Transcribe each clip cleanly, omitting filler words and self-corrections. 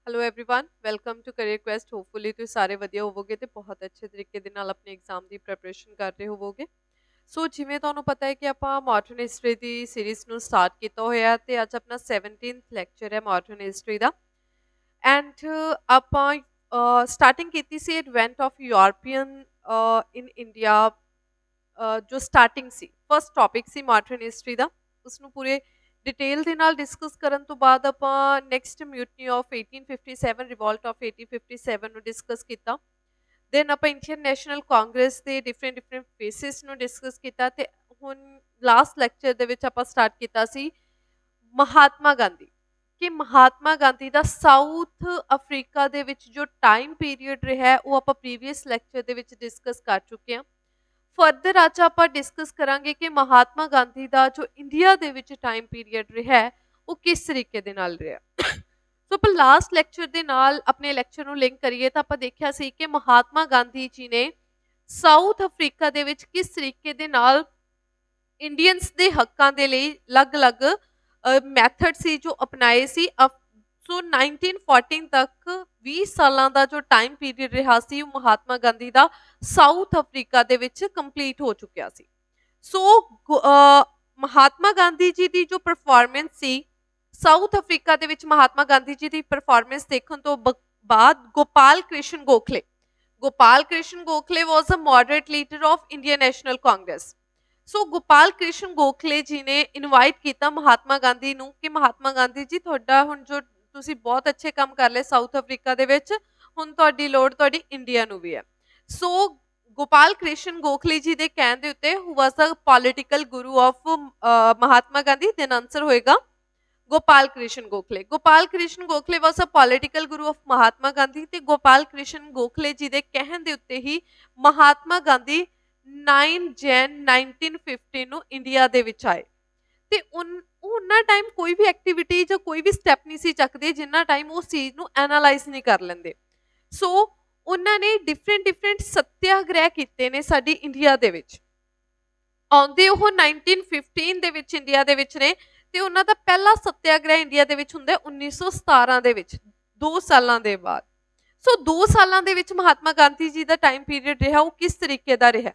Hello everyone welcome to Career Quest hopefully ਤੁਸੀਂ ਸਾਰੇ ਵਧੀਆ ਹੋਵੋਗੇ ਤੇ ਬਹੁਤ ਅੱਛੇ ਤਰੀਕੇ ਦੇ ਨਾਲ ਆਪਣੇ ਐਗਜ਼ਾਮ ਦੀ ਪ੍ਰੈਪਰੇਸ਼ਨ ਕਰ ਰਹੇ ਹੋਵੋਗੇ ਸੋ ਜਿਵੇਂ ਤੁਹਾਨੂੰ ਪਤਾ ਹੈ ਕਿ ਆਪਾਂ ਮਾਡਰਨ ਹਿਸਟਰੀ ਦੀ ਸੀਰੀਜ਼ ਨੂੰ ਸਟਾਰਟ ਕੀਤਾ ਹੋਇਆ ਤੇ ਅੱਜ ਆਪਣਾ 17th ਲੈਕਚਰ ਹੈ ਮਾਡਰਨ ਹਿਸਟਰੀ ਦਾ ਐਂਡ ਆਪਾਂ ਸਟਾਰਟਿੰਗ ਕੀਤੀ ਸੀ ਐਡਵੈਂਟ ਆਫ ਯੂਰਪੀਅਨ ਇਨ ਇੰਡੀਆ ਜੋ ਸਟਾਰਟਿੰਗ ਸੀ ਫਰਸਟ ਟੌਪਿਕ ਸੀ ਮਾਡਰਨ ਹਿਸਟਰੀ ਦਾ ਉਸ ਨੂੰ ਪੂਰੇ ਡਿਟੇਲ ਦੇ ਨਾਲ ਡਿਸਕਸ ਕਰਨ ਤੋਂ ਬਾਅਦ ਆਪਾਂ next mutiny of 1857 revolt of 1857 ਨੂੰ ਡਿਸਕਸ ਕੀਤਾ ਦੈਨ ਆਪਾਂ ਇੰਡੀਅਨ ਨੈਸ਼ਨਲ ਕਾਂਗਰਸ ਦੇ ਡਿਫਰੈਂਟ ਫੇਸਿਸ ਨੂੰ ਡਿਸਕਸ ਕੀਤਾ ਤੇ ਹੁਣ ਲਾਸਟ ਲੈਕਚਰ ਦੇ ਵਿੱਚ ਆਪਾਂ ਸਟਾਰਟ ਕੀਤਾ ਸੀ ਮਹਾਤਮਾ ਗਾਂਧੀ ਕਿ ਮਹਾਤਮਾ ਗਾਂਧੀ ਦਾ ਸਾਊਥ ਅਫਰੀਕਾ ਦੇ ਵਿੱਚ ਜੋ ਟਾਈਮ ਪੀਰੀਅਡ ਰਿਹਾ ਹੈ ਉਹ ਆਪਾਂ ਪ੍ਰੀਵੀਅਸ ਲੈਕਚਰ ਦੇ ਵਿੱਚ ਡਿਸਕਸ ਕਰ ਚੁੱਕੇ ਹਾਂ ਫਰਦਰ ਅੱਜ ਆਪਾਂ ਡਿਸਕਸ ਕਰਾਂਗੇ ਕਿ ਮਹਾਤਮਾ ਗਾਂਧੀ ਦਾ ਜੋ ਇੰਡੀਆ ਦੇ ਵਿੱਚ ਟਾਈਮ ਪੀਰੀਅਡ ਰਿਹਾ ਹੈ ਉਹ ਕਿਸ ਤਰੀਕੇ ਦੇ ਨਾਲ ਰਿਹਾ ਸੋ ਆਪਾਂ ਲਾਸਟ ਲੈਕਚਰ ਦੇ ਨਾਲ ਆਪਣੇ ਲੈਕਚਰ ਨੂੰ ਲਿੰਕ ਕਰੀਏ ਤਾਂ ਆਪਾਂ ਦੇਖਿਆ ਸੀ ਕਿ ਮਹਾਤਮਾ ਗਾਂਧੀ ਜੀ ਨੇ ਸਾਊਥ ਅਫਰੀਕਾ ਦੇ ਵਿੱਚ ਕਿਸ ਤਰੀਕੇ ਦੇ ਨਾਲ ਇੰਡੀਅਨਸ ਦੇ ਹੱਕਾਂ ਦੇ ਲਈ ਅਲੱਗ-ਅਲੱਗ ਮੈਥਡ ਸੀ ਜੋ ਅਪਣਾਏ ਸੀ ਸੋ 1914 ਤੱਕ 20 ਸਾਲਾਂ ਦਾ ਜੋ ਟਾਈਮ ਪੀਰੀਅਡ ਰਿਹਾ ਸੀ ਉਹ ਮਹਾਤਮਾ ਗਾਂਧੀ ਦਾ ਸਾਊਥ ਅਫਰੀਕਾ ਦੇ ਵਿੱਚ ਕੰਪਲੀਟ ਹੋ ਚੁੱਕਿਆ ਸੀ ਸੋ ਮਹਾਤਮਾ ਗਾਂਧੀ ਜੀ ਦੀ ਜੋ ਪਰਫਾਰਮੈਂਸ ਸੀ ਸਾਊਥ ਅਫਰੀਕਾ ਦੇ ਵਿੱਚ ਮਹਾਤਮਾ ਗਾਂਧੀ ਜੀ ਦੀ ਪਰਫਾਰਮੈਂਸ ਦੇਖਣ ਤੋਂ ਬਾਅਦ Gopal Krishna Gokhale was a moderate leader of Indian National Congress so Gopal Krishna Gokhale ji ਨੇ ਇਨਵਾਈਟ ਕੀਤਾ ਮਹਾਤਮਾ ਗਾਂਧੀ ਨੂੰ ਕਿ ਮਹਾਤਮਾ ਗਾਂਧੀ ਜੀ ਤੁਹਾਡਾ ਹੁਣ ਜੋ ਤੁਸੀਂ ਬਹੁਤ ਅੱਛੇ ਕੰਮ ਕਰ ਲਏ ਸਾਊਥ ਅਫਰੀਕਾ ਦੇ ਵਿੱਚ ਹੁਣ ਤੁਹਾਡੀ ਲੋੜ ਤੁਹਾਡੀ ਇੰਡੀਆ ਨੂੰ ਵੀ ਹੈ ਸੋ ਗੋਪਾਲ ਕ੍ਰਿਸ਼ਨ ਗੋਖਲੇ ਜੀ ਦੇ ਕਹਿਣ ਦੇ ਉੱਤੇ who was a political guru of Mahatma Gandhi then answer ਹੋਏਗਾ Gopal Krishna Gokhale was a political guru of Mahatma Gandhi ਤੇ ਗੋਪਾਲ ਕ੍ਰਿਸ਼ਨ ਗੋਖਲੇ ਜੀ ਦੇ ਕਹਿਣ ਦੇ ਉੱਤੇ ਹੀ ਮਹਾਤਮਾ ਗਾਂਧੀ 9 ਜਨ 1950 ਨੂੰ ਇੰਡੀਆ ਦੇ ਵਿੱਚ ਆਏ ਤੇ ਉਹਨਾਂ ਟਾਈਮ ਕੋਈ ਵੀ ਐਕਟੀਵਿਟੀ ਜਾਂ ਕੋਈ ਵੀ ਸਟੈਪ ਨਹੀਂ ਸੀ ਚੱਕਦੇ ਜਿੰਨਾ ਟਾਈਮ ਉਸ ਚੀਜ਼ ਨੂੰ ਐਨਾਲਾਈਜ਼ ਨਹੀਂ ਕਰ ਲੈਂਦੇ ਸੋ ਉਹਨਾਂ ਨੇ ਡਿਫਰੈਂਟ ਸੱਤਿਆਗ੍ਰਹਿ ਕੀਤੇ ਨੇ ਸਾਡੀ ਇੰਡੀਆ ਦੇ ਵਿੱਚ ਆਉਂਦੇ ਉਹ 1915 ਦੇ ਵਿੱਚ ਇੰਡੀਆ ਦੇ ਵਿੱਚ ਨੇ ਤੇ ਉਹਨਾਂ ਦਾ ਪਹਿਲਾ ਸੱਤਿਆਗ੍ਰਹਿ ਇੰਡੀਆ ਦੇ ਵਿੱਚ ਹੁੰਦਾ 1917 ਦੇ ਵਿੱਚ 2 ਸਾਲਾਂ ਦੇ ਬਾਅਦ ਸੋ 2 ਸਾਲਾਂ ਦੇ ਵਿੱਚ ਮਹਾਤਮਾ ਗਾਂਧੀ ਜੀ ਦਾ ਟਾਈਮ ਪੀਰੀਅਡ ਰਿਹਾ ਉਹ ਕਿਸ ਤਰੀਕੇ ਦਾ ਰਿਹਾ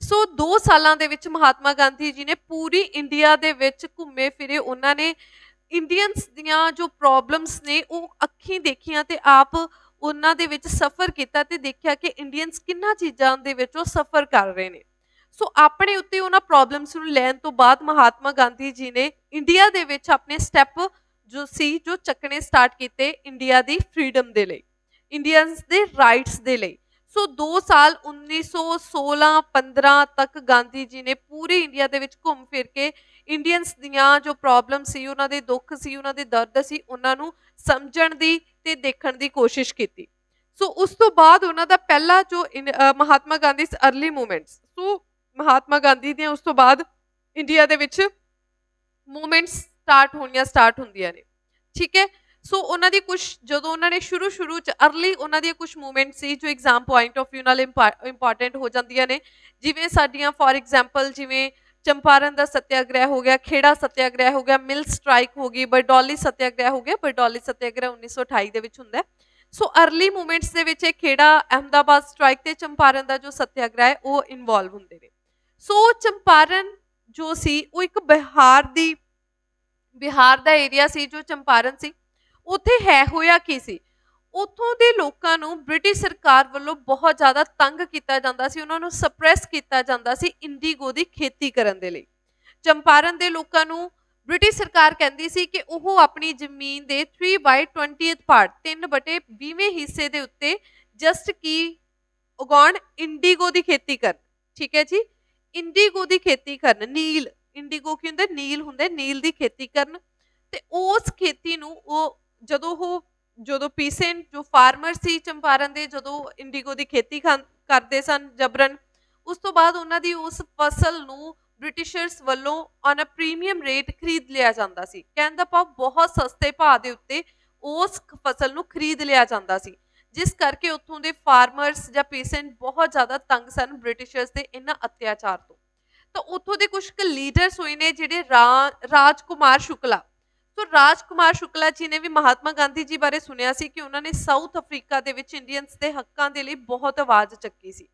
ਸੋ 2 ਸਾਲਾਂ ਦੇ ਵਿੱਚ ਮਹਾਤਮਾ ਗਾਂਧੀ ਜੀ ਨੇ ਪੂਰੀ ਇੰਡੀਆ ਦੇ ਵਿੱਚ ਘੁੰਮੇ ਫਿਰੇ ਉਹਨਾਂ ਨੇ ਇੰਡੀਅਨਸ ਦੀਆਂ ਜੋ ਪ੍ਰੋਬਲਮਸ ਨੇ ਉਹ ਅੱਖੀਂ ਦੇਖੀਆਂ ਤੇ ਆਪ ਉਹਨਾਂ ਦੇ ਵਿੱਚ ਸਫਰ ਕੀਤਾ ਤੇ ਦੇਖਿਆ ਕਿ ਇੰਡੀਅਨਸ ਕਿੰਨਾ ਚੀਜ਼ਾਂ ਦੇ ਵਿੱਚ ਉਹ ਸਫਰ ਕਰ ਰਹੇ ਨੇ ਸੋ ਆਪਣੇ ਉੱਤੇ ਉਹਨਾਂ ਪ੍ਰੋਬਲਮਸ ਨੂੰ ਲੈਣ ਤੋਂ ਬਾਅਦ ਮਹਾਤਮਾ ਗਾਂਧੀ ਜੀ ਨੇ ਇੰਡੀਆ ਦੇ ਵਿੱਚ ਆਪਣੇ ਸਟੈਪ ਜੋ ਚੱਕਣੇ ਸਟਾਰਟ ਕੀਤੇ ਇੰਡੀਆ ਦੀ ਫ੍ਰੀडम ਦੇ ਲਈ ਇੰਡੀਅਨਸ ਦੇ ਰਾਈਟਸ ਦੇ ਲਈ ਸੋ 2 ਸਾਲ 1916-15 ਤੱਕ ਗਾਂਧੀ ਜੀ ਨੇ ਪੂਰੇ ਇੰਡੀਆ ਦੇ ਵਿੱਚ ਘੁੰਮ ਫਿਰ ਕੇ ਇੰਡੀਅਨਸ ਦੀਆਂ ਜੋ ਪ੍ਰੋਬਲਮ ਸੀ ਉਹਨਾਂ ਦੇ ਦੁੱਖ ਸੀ ਉਹਨਾਂ ਦੇ ਦਰਦ ਸੀ ਉਹਨਾਂ ਨੂੰ ਸਮਝਣ ਦੀ ਤੇ ਦੇਖਣ ਦੀ ਕੋਸ਼ਿਸ਼ ਕੀਤੀ ਸੋ ਉਸ ਤੋਂ ਬਾਅਦ ਉਹਨਾਂ ਦਾ ਪਹਿਲਾ ਜੋ ਮਹਾਤਮਾ ਗਾਂਧੀ ਅਰਲੀ ਮੂਵਮੈਂਟਸ ਸੋ ਮਹਾਤਮਾ ਗਾਂਧੀ ਦੀਆਂ ਉਸ ਤੋਂ ਬਾਅਦ ਇੰਡੀਆ ਦੇ ਵਿੱਚ ਮੂਵਮੈਂਟਸ ਸਟਾਰਟ ਹੁੰਦੀਆਂ ਨੇ ਠੀਕ ਹੈ ਸੋ ਉਹਨਾਂ ਦੀ ਕੁਝ ਜਦੋਂ ਉਹਨਾਂ ਨੇ ਸ਼ੁਰੂ ਚ ਅਰਲੀ ਉਹਨਾਂ ਦੀਆਂ ਕੁਝ ਮੂਵਮੈਂਟ ਸੀ ਜੋ ਐਗਜ਼ਾਮ ਪੁਆਇੰਟ ਆਫ View ਨਾਲ ਇੰਪੋਰਟੈਂਟ ਹੋ ਜਾਂਦੀਆਂ ਨੇ ਜਿਵੇਂ ਸਾਡੀਆਂ ਫੋਰ ਐਗਜ਼ਾਮਪਲ ਜਿਵੇਂ ਚੰਪਾਰਨ ਦਾ ਸੱਤਿਆਗ੍ਰਹਿ ਹੋ ਗਿਆ ਖੇੜਾ ਸੱਤਿਆਗ੍ਰਹਿ ਹੋ ਗਿਆ ਮਿਲ ਸਟ੍ਰਾਈਕ ਹੋ ਗਈ ਬਰਡੌਲੀ ਸੱਤਿਆਗ੍ਰਹਿ ਹੋ ਗਿਆ ਬਰਡੌਲੀ ਸੱਤਿਆਗ੍ਰਹਿ 1928 ਦੇ ਵਿੱਚ ਹੁੰਦਾ ਸੋ ਅਰਲੀ ਮੂਵਮੈਂਟਸ ਦੇ ਵਿੱਚ ਇਹ ਖੇੜਾ ਅਹਿਮਦਾਬਾਦ ਸਟ੍ਰਾਈਕ ਤੇ ਚੰਪਾਰਨ ਦਾ ਜੋ ਸੱਤਿਆਗ੍ਰਹਿ ਹੈ ਉਹ ਇਨਵੋਲਵ ਹੁੰਦੇ ਨੇ ਸੋ ਚੰਪਾਰਨ ਜੋ ਸੀ ਉਹ ਇੱਕ ਬਿਹਾਰ ਦਾ ਏਰੀਆ ਸੀ ਜੋ ਚੰਪਾਰਨ ਸੀ ਉੱਥੇ ਹੋਇਆ ਕੀ ਸੀ ਉੱਥੋਂ ਦੇ ਲੋਕਾਂ ਨੂੰ ਬ੍ਰਿਟਿਸ਼ ਸਰਕਾਰ ਵੱਲੋਂ ਬਹੁਤ ਜ਼ਿਆਦਾ ਤੰਗ ਕੀਤਾ ਜਾਂਦਾ ਸੀ ਉਹਨਾਂ ਨੂੰ ਸਪਰੈਸ ਕੀਤਾ ਜਾਂਦਾ ਸੀ ਇੰਡੀਗੋ ਦੀ ਖੇਤੀ ਕਰਨ ਦੇ ਲਈ ਚੰਪਾਰਨ ਦੇ ਲੋਕਾਂ ਨੂੰ ਬ੍ਰਿਟਿਸ਼ ਸਰਕਾਰ ਕਹਿੰਦੀ ਸੀ ਕਿ ਉਹ ਆਪਣੀ ਜ਼ਮੀਨ ਦੇ 3/20th ਪਾਰਟ 3/20ਵੇਂ ਹਿੱਸੇ ਦੇ ਉੱਤੇ ਜਸਟ ਕੀ ਉਗਾਉਣ ਇੰਡੀਗੋ ਦੀ ਖੇਤੀ ਕਰਨ ਠੀਕ ਹੈ ਜੀ ਇੰਡੀਗੋ ਦੀ ਖੇਤੀ ਕਰਨ ਨੀਲ ਇੰਡੀਗੋ ਕੀ ਹੁੰਦਾ ਨੀਲ ਦੀ ਖੇਤੀ ਕਰਨ ਤੇ ਉਸ ਖੇਤੀ ਨੂੰ ਉਹ ਜਦੋਂ ਪੀਸੈਂਟ ਜੋ ਫਾਰਮਰ ਸੀ ਚੰਪਾਰਨ ਦੇ ਜਦੋਂ ਇੰਡੀਗੋ ਦੀ ਖੇਤੀ ਕਰਦੇ ਸਨ ਜਬਰਨ ਉਸ ਤੋਂ ਬਾਅਦ ਉਹਨਾਂ ਦੀ ਉਸ ਫਸਲ ਨੂੰ ਬ੍ਰਿਟਿਸ਼ਰਸ ਵੱਲੋਂ ਔਨ ਅ ਪ੍ਰੀਮੀਅਮ ਰੇਟ ਖਰੀਦ ਲਿਆ ਜਾਂਦਾ ਸੀ ਕਹਿਣ ਦਾ ਭਾਵ ਬਹੁਤ ਸਸਤੇ ਭਾਅ ਦੇ ਉੱਤੇ ਉਸ ਫਸਲ ਨੂੰ ਖਰੀਦ ਲਿਆ ਜਾਂਦਾ ਸੀ ਜਿਸ ਕਰਕੇ ਉੱਥੋਂ ਦੇ ਫਾਰਮਰਸ ਜਾਂ ਪੇਸੈਂਟ ਬਹੁਤ ਜ਼ਿਆਦਾ ਤੰਗ ਸਨ ਬ੍ਰਿਟਿਸ਼ਰਸ ਦੇ ਇਹਨਾਂ ਅਤਿਆਚਾਰ ਤੋਂ ਤਾਂ ਉੱਥੋਂ ਦੇ ਕੁਝ ਲੀਡਰਸ ਹੋਏ ਨੇ ਜਿਹੜੇ ਰਾਜਕੁਮਾਰ ਸ਼ੁਕਲਾ ਸੋ ਰਾਜਕੁਮਾਰ ਸ਼ੁਕਲਾ ਜੀ ਨੇ ਵੀ ਮਹਾਤਮਾ ਗਾਂਧੀ ਜੀ ਬਾਰੇ ਸੁਣਿਆ ਸੀ ਕਿ ਉਹਨਾਂ ਨੇ ਸਾਊਥ ਅਫਰੀਕਾ ਦੇ ਵਿੱਚ ਇੰਡੀਅਨਸ ਦੇ ਹੱਕਾਂ ਦੇ ਲਈ ਬਹੁਤ ਆਵਾਜ਼ ਚੱਕੀ ਸੀ।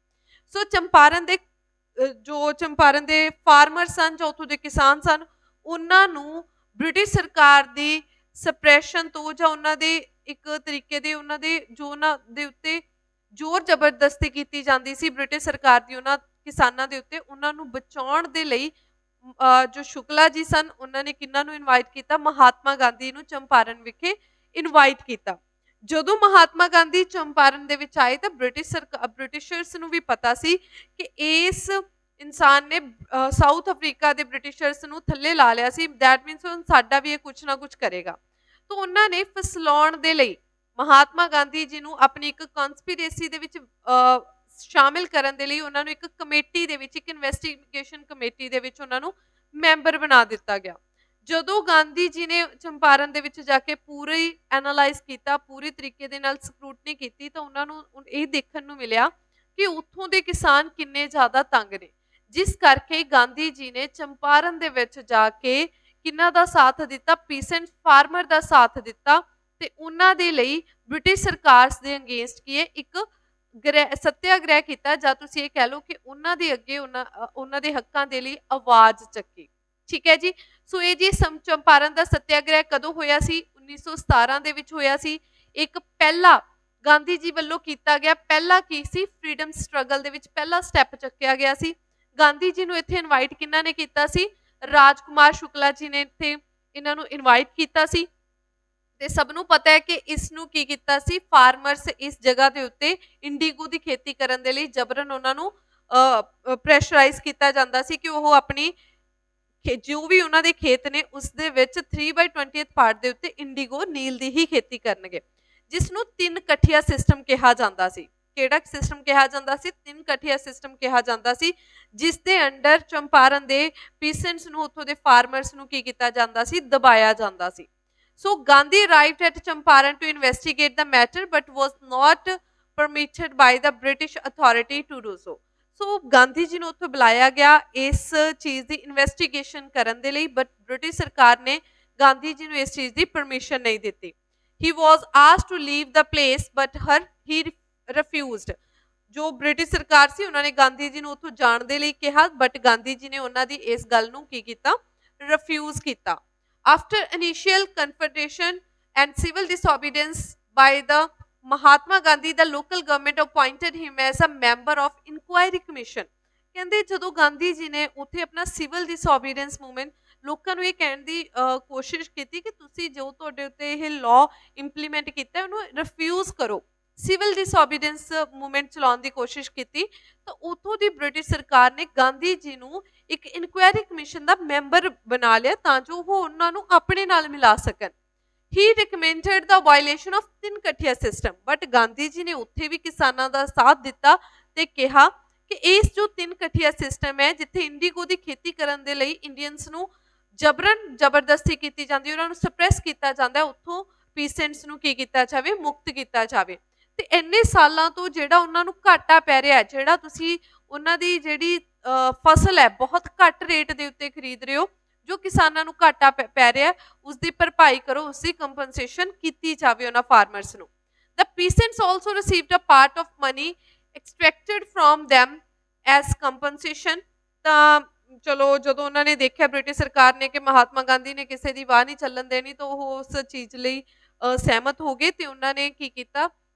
ਸੋ ਚੰਪਾਰਨ ਦੇ ਜੋ ਚੰਪਾਰਨ ਦੇ ਫਾਰਮਰ ਸਨ, ਜੋ ਉੱਥੋਂ ਦੇ ਕਿਸਾਨ ਸਨ, ਉਹਨਾਂ ਨੂੰ ਬ੍ਰਿਟਿਸ਼ ਸਰਕਾਰ ਦੀ ਸਪਰੈਸ਼ਨ ਤੋਂ ਜਾਂ ਉਹਨਾਂ ਦੇ ਇੱਕ ਤਰੀਕੇ ਦੇ ਉਹਨਾਂ ਦੇ ਜੋ ਉਹਨਾਂ ਦੇ ਉੱਤੇ ਜ਼ੋਰ ਜ਼ਬਰਦਸਤੀ ਕੀਤੀ ਜਾਂਦੀ ਸੀ ਬ੍ਰਿਟਿਸ਼ ਸਰਕਾਰ ਦੀ ਉਹਨਾਂ ਕਿਸਾਨਾਂ ਦੇ ਉੱਤੇ, ਉਹਨਾਂ ਨੂੰ ਬਚਾਉਣ ਦੇ ਲਈ ਜੋ ਸ਼ੁਕਲਾ ਜੀ ਸਨ ਉਹਨਾਂ ਨੇ ਕਿਹਨਾਂ ਨੂੰ ਇਨਵਾਈਟ ਕੀਤਾ? ਮਹਾਤਮਾ ਗਾਂਧੀ ਨੂੰ ਚੰਪਾਰਨ ਵਿਖੇ ਇਨਵਾਈਟ ਕੀਤਾ। ਜਦੋਂ ਮਹਾਤਮਾ ਗਾਂਧੀ ਚੰਪਾਰਨ ਦੇ ਵਿੱਚ ਆਏ ਤਾਂ ਬ੍ਰਿਟਿਸ਼ਰਸ ਨੂੰ ਵੀ ਪਤਾ ਸੀ ਕਿ ਇਸ ਇਨਸਾਨ ਨੇ ਸਾਊਥ ਅਫਰੀਕਾ ਦੇ ਬ੍ਰਿਟਿਸ਼ਰਸ ਨੂੰ ਥੱਲੇ ਲਾ ਲਿਆ ਸੀ, ਦੈਟ ਮੀਨਸ ਹੁਣ ਸਾਡਾ ਵੀ ਇਹ ਕੁਛ ਨਾ ਕੁਛ ਕਰੇਗਾ। ਤਾਂ ਉਹਨਾਂ ਨੇ ਫਸਲਾਉਣ ਦੇ ਲਈ ਮਹਾਤਮਾ ਗਾਂਧੀ ਜੀ ਨੂੰ ਆਪਣੀ ਇੱਕ ਕਨਸਪੀਰੇਸੀ ਦੇ ਵਿੱਚ ਸ਼ਾਮਿਲ ਕਰਨ ਦੇ ਲਈ ਉਹਨਾਂ ਨੂੰ ਇੱਕ ਕਮੇਟੀ ਦੇ ਵਿੱਚ, ਇੱਕ ਇਨਵੈਸਟੀਗੇਸ਼ਨ ਕਮੇਟੀ ਦੇ ਵਿੱਚ ਉਹਨਾਂ ਨੂੰ ਮੈਂਬਰ ਬਣਾ ਦਿੱਤਾ ਗਿਆ। ਜਦੋਂ ਗਾਂਧੀ ਜੀ ਨੇ ਚੰਪਾਰਨ ਦੇ ਵਿੱਚ ਜਾ ਕੇ ਪੂਰੀ ਐਨਾਲਾਈਜ਼ ਕੀਤਾ, ਪੂਰੀ ਤਰੀਕੇ ਦੇ ਨਾਲ ਸਕਰੂਟਨੀ ਕੀਤੀ, ਤਾਂ ਉਹਨਾਂ ਨੂੰ ਇਹ ਦੇਖਣ ਨੂੰ ਮਿਲਿਆ ਕਿ ਉੱਥੋਂ ਦੇ ਕਿਸਾਨ ਕਿੰਨੇ ਜ਼ਿਆਦਾ ਤੰਗ ਨੇ, ਜਿਸ ਕਰਕੇ ਗਾਂਧੀ ਜੀ ਨੇ ਚੰਪਾਰਨ ਦੇ ਵਿੱਚ ਜਾ ਕੇ ਕਿਹਨਾਂ ਦਾ ਸਾਥ ਦਿੱਤਾ? ਪੀਸੈਂਟ ਫਾਰਮਰ ਦਾ ਸਾਥ ਦਿੱਤਾ ਤੇ ਉਹਨਾਂ ਦੇ ਲਈ ਬ੍ਰਿਟਿਸ਼ ਸਰਕਾਰ ਦੇ ਅਗੇਂਸਟ ਕੀ ਹੈ ਇੱਕ ਸੱਤਿਆਗ੍ਰਹਿ ਕੀਤਾ, ਜਾਂ ਤੁਸੀਂ ਇਹ ਕਹਿ ਲਓ ਕਿ ਉਹਨਾਂ ਦੇ ਅੱਗੇ ਉਹਨਾਂ ਦੇ ਹੱਕਾਂ ਦੇ ਲਈ ਆਵਾਜ਼ ਚੱਕੀ। ਠੀਕ ਹੈ ਜੀ। ਸੋ ਇਹ ਜੀ ਚੰਪਾਰਨ ਦਾ ਸੱਤਿਆਗ੍ਰਹਿ ਕਦੋਂ ਹੋਇਆ ਸੀ? 1917 ਦੇ ਵਿੱਚ ਹੋਇਆ ਸੀ। ਇੱਕ ਪਹਿਲਾ ਗਾਂਧੀ ਜੀ ਵੱਲੋਂ ਕੀਤਾ ਗਿਆ ਪਹਿਲਾ ਕੀ ਸੀ? ਫਰੀडम ਸਟਰਗਲ ਦੇ ਵਿੱਚ ਪਹਿਲਾ ਸਟੈਪ ਚੱਕਿਆ ਗਿਆ ਸੀ। ਗਾਂਧੀ ਜੀ ਨੂੰ ਇੱਥੇ ਇਨਵਾਈਟ ਕਿਹਨਾਂ ਨੇ ਕੀਤਾ ਸੀ? ਰਾਜਕੁਮਾਰ ਸ਼ੁਕਲਾ ਜੀ ਨੇ ਇੱਥੇ ਇਹਨਾਂ ਨੂੰ ਇਨਵਾਈਟ ਕੀਤਾ ਸੀ। ਤੇ ਸਭ ਨੂੰ ਪਤਾ ਹੈ ਕਿ ਇਸ ਨੂੰ ਕੀ ਕੀਤਾ ਸੀ? ਫਾਰਮਰਸ ਇਸ ਜਗ੍ਹਾ ਦੇ ਉੱਤੇ ਇੰਡੀਗੋ ਦੀ ਖੇਤੀ ਕਰਨ ਦੇ ਲਈ ਜਬਰਨ ਉਹਨਾਂ ਨੂੰ ਪ੍ਰੈਸ਼ਰਾਈਜ਼ ਕੀਤਾ ਜਾਂਦਾ ਸੀ ਕਿ ਉਹ ਆਪਣੀ ਜੋ ਵੀ ਉਹਨਾਂ ਦੇ ਖੇਤ ਨੇ ਉਸ ਦੇ ਵਿੱਚ 3/20 ਪਾਰਟ ਦੇ ਉੱਤੇ ਇੰਡੀਗੋ ਨੀਲ ਦੀ ਹੀ ਖੇਤੀ ਕਰਨਗੇ, ਜਿਸ ਨੂੰ 3 ਕਠੀਆ ਸਿਸਟਮ ਕਿਹਾ ਜਾਂਦਾ ਸੀ। ਕਿਹੜਾ ਸਿਸਟਮ ਕਿਹਾ ਜਾਂਦਾ ਸੀ? 3 ਕਠੀਆ ਸਿਸਟਮ ਕਿਹਾ ਜਾਂਦਾ ਸੀ, ਜਿਸ ਦੇ ਅੰਡਰ ਚੰਪਾਰਨ ਦੇ ਪੀਸੈਂਟਸ ਨੂੰ, ਉੱਥੋਂ ਦੇ ਫਾਰਮਰਸ ਨੂੰ ਕੀ ਕੀਤਾ ਜਾਂਦਾ ਸੀ? ਦਬਾਇਆ ਜਾਂਦਾ ਸੀ। So Gandhi arrived at Champaran to investigate the matter but was not permitted by the British authority to do so. So Gandhi ji ਨੂੰ ਉੱਥੇ ਬੁਲਾਇਆ ਗਿਆ ਇਸ ਚੀਜ਼ ਦੀ ਇਨਵੈਸਟੀਗੇਸ਼ਨ ਕਰਨ ਦੇ ਲਈ, ਬਟ ਬ੍ਰਿਟਿਸ਼ ਸਰਕਾਰ ਨੇ ਗਾਂਧੀ ਜੀ ਨੂੰ ਇਸ ਚੀਜ਼ ਦੀ ਪਰਮਿਸ਼ਨ ਨਹੀਂ ਦਿੱਤੀ। He was asked to leave the place but he refused. ਜੋ ਬ੍ਰਿਟਿਸ਼ ਸਰਕਾਰ ਸੀ ਉਹਨਾਂ ਨੇ ਗਾਂਧੀ ਜੀ ਨੂੰ ਉੱਥੋਂ ਜਾਣ ਦੇ ਲਈ ਕਿਹਾ, ਬਟ ਗਾਂਧੀ ਜੀ ਨੇ ਉਹਨਾਂ ਦੀ ਇਸ ਗੱਲ ਨੂੰ ਕੀ ਕੀਤਾ? ਰਿਫਿਊਜ਼ ਕੀਤਾ। After initial confrontation and civil disobedience by the Mahatma Gandhi, the local government appointed him as a member of inquiry commission. ਕਹਿੰਦੇ ਜਦੋਂ ਗਾਂਧੀ ਜੀ ਨੇ ਉੱਥੇ ਆਪਣਾ ਸਿਵਲ ਡਿਸਓਬੀਡੀਐਂਸ ਮੂਵਮੈਂਟ, ਲੋਕਾਂ ਨੂੰ ਇਹ ਕਹਿਣ ਦੀ ਕੋਸ਼ਿਸ਼ ਕੀਤੀ ਕਿ ਤੁਸੀਂ ਜੋ ਤੁਹਾਡੇ ਉੱਤੇ ਇਹ ਲਾਅ ਇੰਪਲੀਮੈਂਟ ਕੀਤਾ ਉਹਨੂੰ ਰਿਫਿਊਜ਼ ਕਰੋ, ਸਿਵਲ ਡਿਸਓਬੀਡੀਐਂਸ ਮੂਵਮੈਂਟ ਚਲਾਉਣ ਦੀ ਕੋਸ਼ਿਸ਼ ਕੀਤੀ, ਤਾਂ ਉੱਥੋਂ ਦੀ ਬ੍ਰਿਟਿਸ਼ ਸਰਕਾਰ ਨੇ ਗਾਂਧੀ ਜੀ ਨੂੰ ਇੱਕ ਇਨਕੁਆਇਰੀ ਕਮਿਸ਼ਨ ਦਾ ਮੈਂਬਰ ਬਣਾ ਲਿਆ ਤਾਂ ਜੋ ਉਹ ਉਹਨਾਂ ਨੂੰ ਆਪਣੇ ਨਾਲ ਮਿਲਾ ਸਕਣ। He recommended the violation of 3 ਕਠੀਆ ਸਿਸਟਮ, ਬਟ ਗਾਂਧੀ ਜੀ ਨੇ ਉੱਥੇ ਵੀ ਕਿਸਾਨਾਂ ਦਾ ਸਾਥ ਦਿੱਤਾ ਤੇ ਕਿਹਾ ਕਿ ਇਸ ਜੋ 3 ਕਠੀਆ ਸਿਸਟਮ ਹੈ, ਜਿੱਥੇ ਇੰਡੀਗੋ ਦੀ ਖੇਤੀ ਕਰਨ ਦੇ ਲਈ ਇੰਡੀਅਨਸ ਨੂੰ ਜਬਰਨ ਜ਼ਬਰਦਸਤੀ ਕੀਤੀ ਜਾਂਦੀ, ਉਹਨਾਂ ਨੂੰ ਸਪਰੈਸ ਕੀਤਾ ਜਾਂਦਾ, ਉੱਥੋਂ ਪੀਸੈਂਟਸ ਨੂੰ ਕੀ ਕੀਤਾ ਜਾਵੇ? ਮੁਕਤ ਕੀਤਾ ਜਾਵੇ। ਤੇ ਇੰਨੇ ਸਾਲਾਂ ਤੋਂ ਜਿਹੜਾ ਉਹਨਾਂ ਨੂੰ ਘਾਟਾ ਪੈ ਰਿਹਾ, ਜਿਹੜਾ ਤੁਸੀਂ ਉਹਨਾਂ ਦੀ ਜਿਹੜੀ ਫਸਲ ਹੈ ਬਹੁਤ ਘੱਟ ਰੇਟ ਦੇ ਉੱਤੇ ਖਰੀਦ ਰਹੇ ਹੋ, ਜੋ ਕਿਸਾਨਾਂ ਨੂੰ ਘਾਟਾ ਪੈ ਰਿਹਾ ਉਸ ਦੀ ਭਰਪਾਈ ਕਰੋ, ਉਸ ਦੀ ਕੰਪਨਸੇਸ਼ਨ ਕੀਤੀ ਜਾਵੇ ਉਹਨਾਂ ਫਾਰਮਰਸ ਨੂੰ। The peasants also received a part of money extracted from them as compensation। ਤਾਂ ਚਲੋ ਜਦੋਂ ਉਹਨਾਂ ਨੇ ਦੇਖਿਆ ਬ੍ਰਿਟਿਸ਼ ਸਰਕਾਰ ਨੇ ਕਿ ਮਹਾਤਮਾ ਗਾਂਧੀ ਨੇ ਕਿਸੇ ਦੀ ਵਾਹ ਨਹੀਂ ਚੱਲਣ ਦੇਣੀ, ਤਾਂ ਉਹ ਉਸ ਚੀਜ਼ ਲਈ ਸਹਿਮਤ ਹੋ ਗਏ ਤੇ ਉਹਨਾਂ ਨੇ ਕੀ ਕੀਤਾ?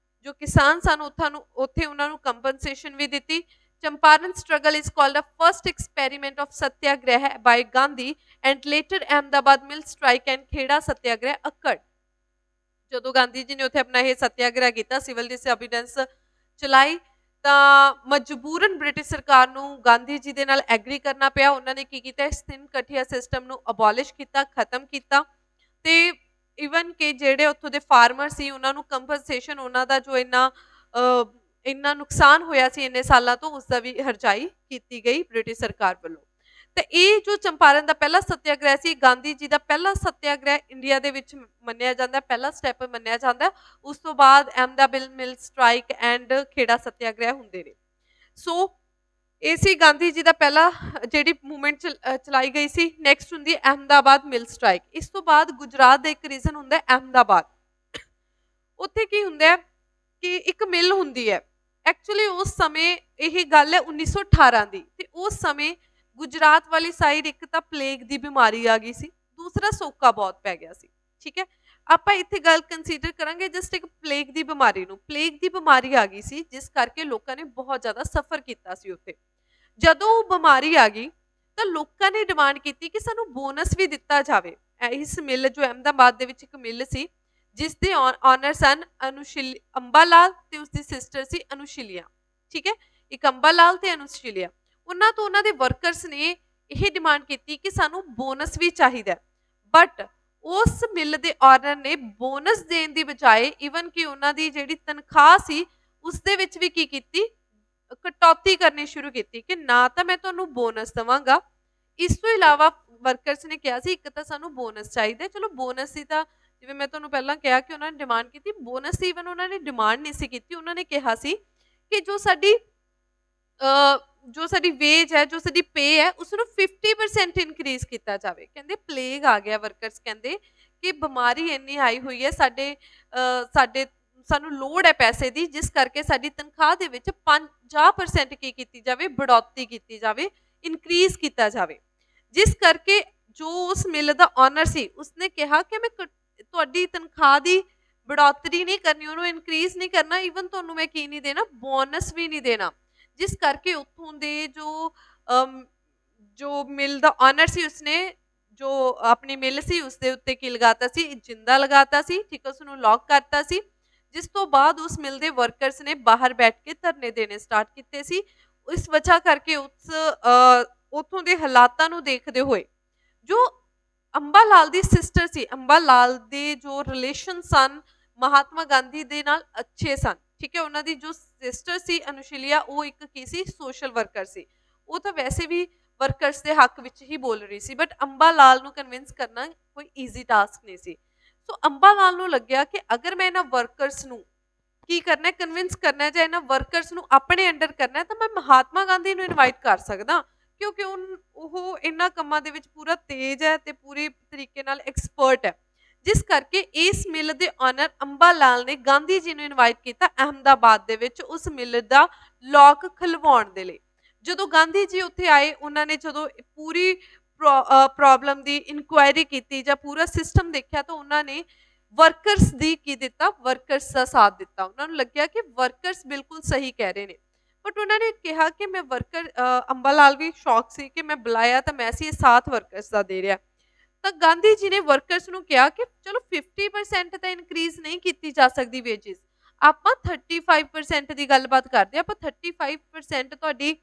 ਜੋ ਕਿਸਾਨ ਸਨ ਉੱਥੇ ਉਹਨਾਂ ਨੂੰ ਕੰਪਨਸੇਸ਼ਨ ਵੀ ਦਿੱਤੀ। Champaran struggle is called the first experiment of satyagraha by Gandhi and later Ahmedabad mill strike and Kheda satyagraha occurred। ਜਦੋਂ ਗਾਂਧੀ ਜੀ ਨੇ ਉੱਥੇ ਆਪਣਾ ਇਹ ਸਤਿਆਗ੍ਰਹਿ ਕੀਤਾ, ਸਿਵਲ ਡਿਸਓਬੀਡੀਐਂਸ ਚਲਾਈ, ਤਾਂ ਮਜਬੂਰਨ ਬ੍ਰਿਟਿਸ਼ ਸਰਕਾਰ ਨੂੰ ਗਾਂਧੀ ਜੀ ਦੇ ਨਾਲ ਐਗਰੀ ਕਰਨਾ ਪਿਆ। ਉਹਨਾਂ ਨੇ ਕੀ ਕੀਤਾ? ਇਸ 3 ਕਠੀਆ ਸਿਸਟਮ ਨੂੰ ਅਬੋਲਿਸ਼ ਕੀਤਾ, ਖਤਮ ਕੀਤਾ, ਤੇ ਇਵਨ ਕਿ ਜਿਹੜੇ ਉੱਥੋਂ ਦੇ ਫਾਰਮਰ ਸੀ ਉਹਨਾਂ ਨੂੰ ਕੰਪਨਸੇਸ਼ਨ, ਉਹਨਾਂ ਦਾ ਜੋ ਇੰਨਾ ਨੁਕਸਾਨ ਹੋਇਆ ਸੀ ਇੰਨੇ ਸਾਲਾਂ ਤੋਂ, ਉਸ ਦਾ ਵੀ ਹਰਜਾਈ ਕੀਤੀ ਗਈ ਬ੍ਰਿਟਿਸ਼ ਸਰਕਾਰ ਵੱਲੋਂ। ਤੇ ਇਹ ਜੋ ਚੰਪਾਰਨ ਦਾ ਪਹਿਲਾ ਸਤਿਆਗ੍ਰਹਿ ਸੀ, ਗਾਂਧੀ ਜੀ ਦਾ ਪਹਿਲਾ ਸਤਿਆਗ੍ਰਹਿ ਇੰਡੀਆ ਦੇ ਵਿੱਚ ਮੰਨਿਆ ਜਾਂਦਾ, ਪਹਿਲਾ ਸਟੈਪ ਮੰਨਿਆ ਜਾਂਦਾ। ਉਸ ਤੋਂ ਬਾਅਦ ਅਹਿਮਦਾਬਾਦ ਮਿਲ ਸਟ੍ਰਾਈਕ ਐਂਡ ਖੇੜਾ ਸਤਿਆਗ੍ਰਹਿ ਹੁੰਦੇ ਨੇ। ਸੋ ਇਹ ਸੀ ਗਾਂਧੀ ਜੀ ਦਾ ਪਹਿਲਾ ਜਿਹੜੀ ਮੂਵਮੈਂਟ ਚਲਾਈ ਗਈ ਸੀ। ਨੈਕਸਟ ਹੁੰਦੀ ਹੈ ਅਹਿਮਦਾਬਾਦ ਮਿਲ ਸਟ੍ਰਾਈਕ। ਇਸ ਤੋਂ ਬਾਅਦ ਗੁਜਰਾਤ ਦਾ ਇੱਕ ਰੀਜ਼ਨ ਹੁੰਦਾ ਹੈ ਅਹਿਮਦਾਬਾਦ। ਉੱਥੇ ਕੀ ਹੁੰਦਾ ਹੈ ਕਿ ਇੱਕ ਮਿਲ ਹੁੰਦੀ ਹੈ। ਐਕਚੁਅਲੀ ਉਸ ਸਮੇਂ ਇਹ ਗੱਲ ਹੈ 1918 ਦੀ, ਤੇ ਉਸ ਸਮੇਂ ਗੁਜਰਾਤ ਵਾਲੀ ਸਾਈਡ ਇੱਕ ਤਾਂ ਪਲੇਗ ਦੀ ਬਿਮਾਰੀ ਆ ਗਈ ਸੀ, ਦੂਸਰਾ ਸੋਕਾ ਬਹੁਤ ਪੈ ਗਿਆ ਸੀ। ਠੀਕ ਹੈ, ਆਪਾਂ ਇੱਥੇ ਗੱਲ ਕੰਸੀਡਰ ਕਰਾਂਗੇ ਜਸਟ ਇੱਕ ਪਲੇਗ ਦੀ ਬਿਮਾਰੀ ਨੂੰ। ਪਲੇਗ ਦੀ ਬਿਮਾਰੀ ਆ ਗਈ ਸੀ ਜਿਸ ਕਰਕੇ ਲੋਕਾਂ ਨੇ ਬਹੁਤ ਜ਼ਿਆਦਾ ਸਫਰ ਕੀਤਾ ਸੀ ਉੱਥੇ। ਜਦੋਂ ਉਹ ਬਿਮਾਰੀ ਆ ਗਈ ਤਾਂ ਲੋਕਾਂ ਨੇ ਡਿਮਾਂਡ ਕੀਤੀ ਕਿ ਸਾਨੂੰ ਬੋਨਸ ਵੀ ਦਿੱਤਾ ਜਾਵੇ। ਇਸ ਮਿਲ ਜੋ ਅਹਿਮਦਾਬਾਦ ਦੇ ਵਿੱਚ ਇੱਕ ਮਿਲ ਸੀ ਜਿਸ ਦੇ ਓਨਰ ਸਨ ਅੰਬਾ ਲਾਲ ਤੇ ਉਸਦੀ ਸਿਸਟਰ ਸੀ ਅਨੁਸ਼ਿਲਿਆ। ਠੀਕ ਹੈ, ਇੱਕ ਅੰਬਾ ਲਾਲ ਤੇ ਅਨੁਸ਼ਿਲਿਆ। ਉਹਨਾਂ ਤੋਂ ਉਹਨਾਂ ਦੇ ਵਰਕਰਸ ਨੇ ਇਹ ਡਿਮਾਂਡ ਕੀਤੀ ਕਿ ਸਾਨੂੰ ਬੋਨਸ ਵੀ ਚਾਹੀਦਾ, ਬਟ ਉਸ ਮਿਲ ਦੇ ਓਨਰ ਨੇ ਬੋਨਸ ਦੇਣ ਦੀ ਬਜਾਏ ਈਵਨ ਕਿ ਉਹਨਾਂ ਦੀ ਜਿਹੜੀ ਤਨਖਾਹ ਸੀ ਉਸ ਦੇ ਵਿੱਚ ਵੀ ਕੀ ਕੀਤੀ, ਕਟੌਤੀ ਕਰਨੀ ਸ਼ੁਰੂ ਕੀਤੀ ਕਿ ਨਾ ਤਾਂ ਮੈਂ ਤੁਹਾਨੂੰ ਬੋਨਸ ਦਵਾਂਗਾ, ਇਸ ਤੋਂ ਇਲਾਵਾ ਵਰਕਰਸ ਨੇ ਕਿਹਾ ਸੀ ਇੱਕ ਤਾਂ ਸਾਨੂੰ ਬੋਨਸ ਚਾਹੀਦਾ। ਚਲੋ ਬੋਨਸ ਦੀ ਤਾਂ ਜਿਵੇਂ ਮੈਂ ਤੁਹਾਨੂੰ ਪਹਿਲਾਂ ਕਿਹਾ ਕਿ ਉਹਨਾਂ ਨੇ ਡਿਮਾਂਡ ਕੀਤੀ, ਬੋਨਸ ਦੀ ਈਵਨ ਉਹਨਾਂ ਨੇ ਡਿਮਾਂਡ ਨਹੀਂ ਸੀ ਕੀਤੀ। ਉਹਨਾਂ ਨੇ ਕਿਹਾ ਸੀ ਕਿ ਜੋ ਸਾਡੀ ਵੇਜ ਹੈ, ਜੋ ਸਾਡੀ ਪੇ ਹੈ, ਉਸ ਨੂੰ 50% ਇਨਕਰੀਜ਼ ਕੀਤਾ ਜਾਵੇ। ਕਹਿੰਦੇ ਪਲੇਗ ਆ ਗਿਆ, ਵਰਕਰਸ ਕਹਿੰਦੇ ਕਿ ਬਿਮਾਰੀ ਇੰਨੀ ਆਈ ਹੋਈ ਹੈ ਸਾਡੇ ਸਾਨੂੰ ਲੋੜ ਹੈ ਪੈਸੇ ਦੀ, ਜਿਸ ਕਰਕੇ ਸਾਡੀ ਤਨਖਾਹ ਦੇ ਵਿੱਚ 50% ਕੀ ਕੀਤੀ ਜਾਵੇ, ਬੜੌਤੀ ਕੀਤੀ ਜਾਵੇ, ਇਨਕਰੀਜ਼ ਕੀਤਾ ਜਾਵੇ। ਜਿਸ ਕਰਕੇ ਜੋ ਉਸ ਮਿਲ ਦਾ ਓਨਰ ਸੀ ਉਸਨੇ ਕਿਹਾ ਕਿ ਮੈਂ ਤੁਹਾਡੀ ਤਨਖਾਹ ਦੀ ਬੜੌਤਰੀ ਨਹੀਂ ਕਰਨੀ, ਉਹਨੂੰ ਇਨਕਰੀਜ਼ ਨਹੀਂ ਕਰਨਾ, ਈਵਨ ਤੁਹਾਨੂੰ ਮੈਂ ਕੀ ਨਹੀਂ ਦੇਣਾ, ਬੋਨਸ ਵੀ ਨਹੀਂ ਦੇਣਾ। ਜਿਸ ਕਰਕੇ ਉੱਥੋਂ ਦੇ ਜੋ ਮਿਲ ਦਾ ਓਨਰ ਸੀ ਉਸਨੇ ਜੋ ਆਪਣੀ ਮਿਲ ਸੀ ਉਸਦੇ ਉੱਤੇ ਕੀ ਲਗਾਤਾ ਸੀ, ਜਿੰਦਾ ਲਗਾਤਾ ਸੀ। ਠੀਕ ਹੈ, ਉਸਨੂੰ ਲੌਕ ਕਰਤਾ ਸੀ। ਜਿਸ ਤੋਂ ਬਾਅਦ ਉਸ ਮਿਲ ਦੇ ਵਰਕਰਸ ਨੇ ਬਾਹਰ ਬੈਠ ਕੇ ਧਰਨੇ ਦੇਣੇ ਸਟਾਰਟ ਕੀਤੇ ਸੀ। ਇਸ ਵਜ੍ਹਾ ਕਰਕੇ ਉੱਥੋਂ ਦੇ ਹਾਲਾਤਾਂ ਨੂੰ ਦੇਖਦੇ ਹੋਏ ਜੋ ਅੰਬਾ ਲਾਲ ਦੀ ਸਿਸਟਰ ਸੀ, ਅੰਬਾ ਲਾਲ ਦੇ ਜੋ ਰਿਲੇਸ਼ਨ ਸਨ ਮਹਾਤਮਾ ਗਾਂਧੀ ਦੇ ਨਾਲ ਅੱਛੇ ਸਨ। ਠੀਕ ਹੈ, ਉਹਨਾਂ ਦੀ ਜੋ ਸਿਸਟਰ ਸੀ ਅਨੁਸ਼ਿਲਿਆ, ਉਹ ਇੱਕ ਕੀ ਸੀ, ਸੋਸ਼ਲ ਵਰਕਰ ਸੀ। ਉਹ ਤਾਂ ਵੈਸੇ ਵੀ ਵਰਕਰਸ ਦੇ ਹੱਕ ਵਿੱਚ ਹੀ ਬੋਲ ਰਹੀ ਸੀ, ਬਟ ਅੰਬਾ ਲਾਲ ਨੂੰ ਕਨਵਿੰਸ ਕਰਨਾ ਕੋਈ ਈਜ਼ੀ ਟਾਸਕ ਨਹੀਂ ਸੀ। ਸੋ ਅੰਬਾ ਲਾਲ ਨੂੰ ਲੱਗਿਆ ਕਿ ਅਗਰ ਮੈਂ ਇਹਨਾਂ ਵਰਕਰਸ ਨੂੰ ਕੀ ਕਰਨਾ, ਕਨਵਿੰਸ ਕਰਨਾ, ਜਾਂ ਇਹਨਾਂ ਵਰਕਰਸ ਨੂੰ ਆਪਣੇ ਅੰਡਰ ਕਰਨਾ, ਤਾਂ ਮੈਂ ਮਹਾਤਮਾ ਗਾਂਧੀ ਨੂੰ ਇਨਵਾਈਟ ਕਰ ਸਕਦਾ, ਕਿਉਂਕਿ ਉਹ ਇਹਨਾਂ ਕੰਮਾਂ ਦੇ ਵਿੱਚ ਪੂਰਾ ਤੇਜ਼ ਹੈ ਤੇ ਪੂਰੀ ਤਰੀਕੇ ਨਾਲ ਐਕਸਪਰਟ ਹੈ। ਜਿਸ ਕਰਕੇ ਇਸ ਮਿਲ ਦੇ ਓਨਰ ਅੰਬਾ ਲਾਲ ਨੇ ਗਾਂਧੀ ਜੀ ਨੂੰ ਇਨਵਾਈਟ ਕੀਤਾ ਅਹਿਮਦਾਬਾਦ ਦੇ ਵਿੱਚ ਉਸ ਮਿਲ ਦਾ ਲੌਕ ਖਲਵਾਉਣ ਦੇ ਲਈ। ਜਦੋਂ ਗਾਂਧੀ ਜੀ ਉੱਥੇ ਆਏ, ਉਹਨਾਂ ਨੇ ਜਦੋਂ ਪੂਰੀ ਪ੍ਰੋਬਲਮ ਦੀ ਇਨਕੁਆਇਰੀ ਕੀਤੀ ਜਾਂ ਪੂਰਾ ਸਿਸਟਮ ਦੇਖਿਆ, ਤਾਂ ਉਹਨਾਂ ਨੇ ਵਰਕਰਸ ਦੀ ਕੀ ਦਿੱਤਾ, ਵਰਕਰਸ ਦਾ ਸਾਥ ਦਿੱਤਾ। ਉਹਨਾਂ ਨੂੰ ਲੱਗਿਆ ਕਿ ਵਰਕਰਸ ਬਿਲਕੁਲ ਸਹੀ ਕਹਿ ਰਹੇ ਨੇ, ਬਟ ਉਹਨਾਂ ਨੇ ਕਿਹਾ ਕਿ ਮੈਂ ਅੰਬਾ ਲਾਲ ਵੀ ਸ਼ੌਕ ਸੀ ਕਿ ਮੈਂ ਬੁਲਾਇਆ ਤਾਂ ਮੈਂ ਸੀ, ਇਹ ਸਾਥ ਵਰਕਰਸ ਦਾ ਦੇ ਰਿਹਾ। ਤਾਂ ਗਾਂਧੀ ਜੀ ਨੇ ਵਰਕਰਸ ਨੂੰ ਕਿਹਾ ਕਿ ਚਲੋ 50% ਤਾਂ ਇਨਕਰੀਜ਼ ਨਹੀਂ ਕੀਤੀ ਜਾ ਸਕਦੀ ਵੇਜਿਸ, ਆਪਾਂ 35% ਦੀ ਗੱਲਬਾਤ ਕਰਦੇ, ਆਪਾਂ 35% ਤੁਹਾਡੀ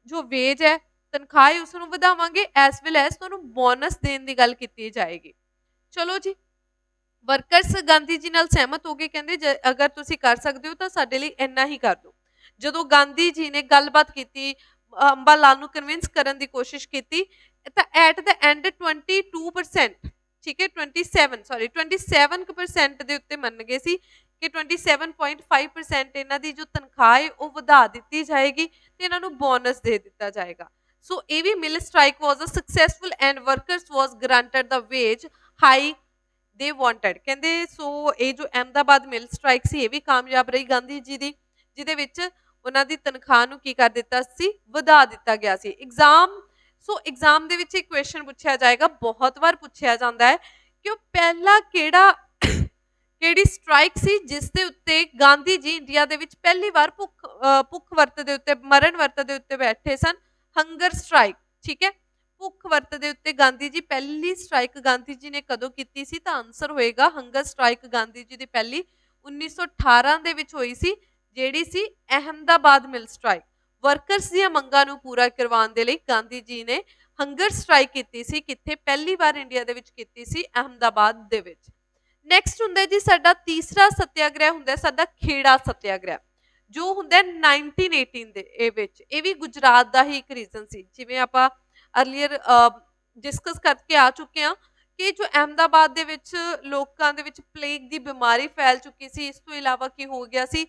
ਜੋ ਵੇਜ ਹੈ, ਤਨਖਾਹ ਹੈ, ਉਸ ਨੂੰ ਵਧਾਵਾਂਗੇ, ਐਸ ਵੈਲ ਐਸ ਤੁਹਾਨੂੰ ਬੋਨਸ ਦੇਣ ਦੀ ਗੱਲ ਕੀਤੀ ਜਾਏਗੀ। ਚਲੋ ਜੀ, ਵਰਕਰਸ ਗਾਂਧੀ ਜੀ ਨਾਲ ਸਹਿਮਤ ਹੋ ਗਏ, ਕਹਿੰਦੇ ਅਗਰ ਤੁਸੀਂ ਕਰ ਸਕਦੇ ਹੋ ਤਾਂ ਸਾਡੇ ਲਈ ਇੰਨਾ ਹੀ ਕਰ ਦਿਓ। ਜਦੋਂ ਗਾਂਧੀ ਜੀ ਨੇ ਗੱਲਬਾਤ ਕੀਤੀ, ਅੰਬਾ ਲਾਲ ਨੂੰ ਕਨਵਿੰਸ ਕਰਨ ਦੀ ਕੋਸ਼ਿਸ਼ ਕੀਤੀ, ਤਾਂ ਐਟ ਦ ਐਂਡ 22%, ਠੀਕ ਹੈ 27% ਦੇ ਉੱਤੇ ਮੰਨ ਗਏ ਸੀ ਕਿ 27.5% ਇਹਨਾਂ ਦੀ ਜੋ ਤਨਖਾਹ ਹੈ ਉਹ ਵਧਾ ਦਿੱਤੀ ਜਾਏਗੀ ਤੇ ਇਹਨਾਂ ਨੂੰ ਬੋਨਸ ਦੇ ਦਿੱਤਾ ਜਾਏਗਾ। ਸੋ ਇਹ ਵੀ mill strike was a successful and workers was granted the wage high they wanted. ਕਹਿੰਦੇ ਸੋ ਇਹ ਜੋ ਅਹਿਮਦਾਬਾਦ ਮਿਲ ਸਟ੍ਰਾਈਕ ਸੀ ਇਹ ਵੀ ਕਾਮਯਾਬ ਰਹੀ ਗਾਂਧੀ ਜੀ ਦੀ, ਜਿਹਦੇ ਵਿੱਚ ਉਹਨਾਂ ਦੀ ਤਨਖਾਹ ਨੂੰ ਕੀ ਕਰ ਦਿੱਤਾ ਸੀ, ਵਧਾ ਦਿੱਤਾ ਗਿਆ ਸੀ। ਐਗਜ਼ਾਮ ਦੇ ਵਿੱਚ ਇੱਕ ਕੁਐਸਚਨ ਪੁੱਛਿਆ ਜਾਏਗਾ, ਬਹੁਤ ਵਾਰ ਪੁੱਛਿਆ ਜਾਂਦਾ ਹੈ ਕਿ ਉਹ ਪਹਿਲਾ ਕਿਹੜੀ ਸਟ੍ਰਾਈਕ ਸੀ ਜਿਸ ਦੇ ਉੱਤੇ ਗਾਂਧੀ ਜੀ ਇੰਡੀਆ ਦੇ ਵਿੱਚ ਪਹਿਲੀ ਵਾਰ ਭੁੱਖ ਵਰਤ ਦੇ ਉੱਤੇ, ਮਰਨ ਵਰਤ ਦੇ ਉੱਤੇ ਬੈਠੇ ਸਨ, ਹੰਗਰ ਸਟ੍ਰਾਈਕ। ਠੀਕ ਹੈ, ਭੁੱਖ ਵਰਤ ਦੇ ਉੱਤੇ ਗਾਂਧੀ ਜੀ ਪਹਿਲੀ ਸਟ੍ਰਾਈਕ ਗਾਂਧੀ ਜੀ ਨੇ ਕਦੋਂ ਕੀਤੀ ਸੀ, ਤਾਂ ਆਨਸਰ ਹੋਏਗਾ ਹੰਗਰ ਸਟ੍ਰਾਈਕ ਗਾਂਧੀ ਜੀ ਦੀ ਪਹਿਲੀ 1918 ਦੇ ਵਿੱਚ ਹੋਈ ਸੀ, ਜਿਹੜੀ ਸੀ ਅਹਿਮਦਾਬਾਦ ਮਿਲ ਸਟ੍ਰਾਈਕ। ਵਰਕਰਸ ਦੀਆਂ ਮੰਗਾਂ ਨੂੰ ਪੂਰਾ ਕਰਵਾਉਣ ਦੇ ਲਈ ਗਾਂਧੀ ਜੀ ਨੇ ਹੰਗਰ ਸਟ੍ਰਾਈਕ ਕੀਤੀ ਸੀ। ਕਿੱਥੇ? ਪਹਿਲੀ ਵਾਰ ਇੰਡੀਆ ਦੇ ਵਿੱਚ ਕੀਤੀ ਸੀ, ਅਹਿਮਦਾਬਾਦ ਦੇ ਵਿੱਚ। ਨੈਕਸਟ ਹੁੰਦਾ ਜੀ ਸਾਡਾ ਤੀਸਰਾ ਸੱਤਿਆਗ੍ਰਹਿ ਹੁੰਦਾ ਸਾਡਾ ਖੇੜਾ ਸੱਤਿਆਗ੍ਰਹਿ, ਜੋ ਹੁੰਦਾ 1918 ਦੇ ਵਿੱਚ। ਇਹ ਵੀ ਗੁਜਰਾਤ ਦਾ ਹੀ ਇੱਕ ਰੀਜ਼ਨ ਸੀ, ਜਿਵੇਂ ਆਪਾਂ ਅਰਲੀਅਰ ਡਿਸਕਸ ਕਰਕੇ ਆ ਚੁੱਕੇ ਹਾਂ ਕਿ ਜੋ ਅਹਿਮਦਾਬਾਦ ਦੇ ਵਿੱਚ ਲੋਕਾਂ ਦੇ ਵਿੱਚ ਪਲੇਗ ਦੀ ਬਿਮਾਰੀ ਫੈਲ ਚੁੱਕੀ ਸੀ। ਇਸ ਤੋਂ ਇਲਾਵਾ ਕੀ ਹੋ ਗਿਆ ਸੀ,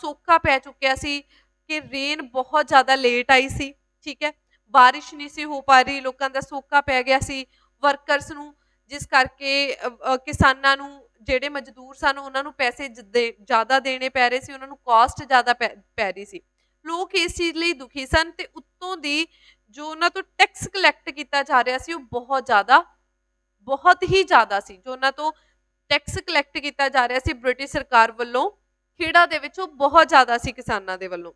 ਸੋਕਾ ਪੈ ਚੁੱਕਿਆ ਸੀ, कि रेन बहुत ज़्यादा लेट आई सी, ठीक है, बारिश नहीं सी हो पा रही, लोगों का सोका पै गया सी, वर्करस ਨੂੰ ਜਿਸ ਕਰਕੇ ਕਿਸਾਨਾਂ ਨੂੰ ਜਿਹੜੇ ਮਜ਼ਦੂਰ ਸਨ ਉਹਨਾਂ ਨੂੰ ਪੈਸੇ ਜ਼ਿਆਦਾ ਦੇਣੇ ਪੈ ਰਹੇ ਸੀ, ਉਹਨਾਂ ਨੂੰ ਕਾਸਟ ਜ਼ਿਆਦਾ ਪੈ ਰਹੀ ਸੀ। ਲੋਕ ਇਸ ਚੀਜ਼ ਲਈ ਦੁਖੀ ਸਨ ਤੇ ਉੱਤੋਂ ਦੀ ਜੋ ਉਹਨਾਂ ਤੋਂ ਟੈਕਸ ਕਲੈਕਟ ਕੀਤਾ ਜਾ ਰਿਹਾ ਸੀ ਉਹ ਬਹੁਤ ਹੀ ਜ਼ਿਆਦਾ ਸੀ। ਜੋ ਉਹਨਾਂ ਤੋਂ ਟੈਕਸ ਕਲੈਕਟ ਕੀਤਾ ਜਾ ਰਿਹਾ ਸੀ ਬ੍ਰਿਟਿਸ਼ ਸਰਕਾਰ ਵੱਲੋਂ ਖੇੜਾ ਦੇ ਵਿੱਚ, ਉਹ ਬਹੁਤ ਜ਼ਿਆਦਾ ਸੀ ਕਿਸਾਨਾਂ ਦੇ ਵੱਲੋਂ।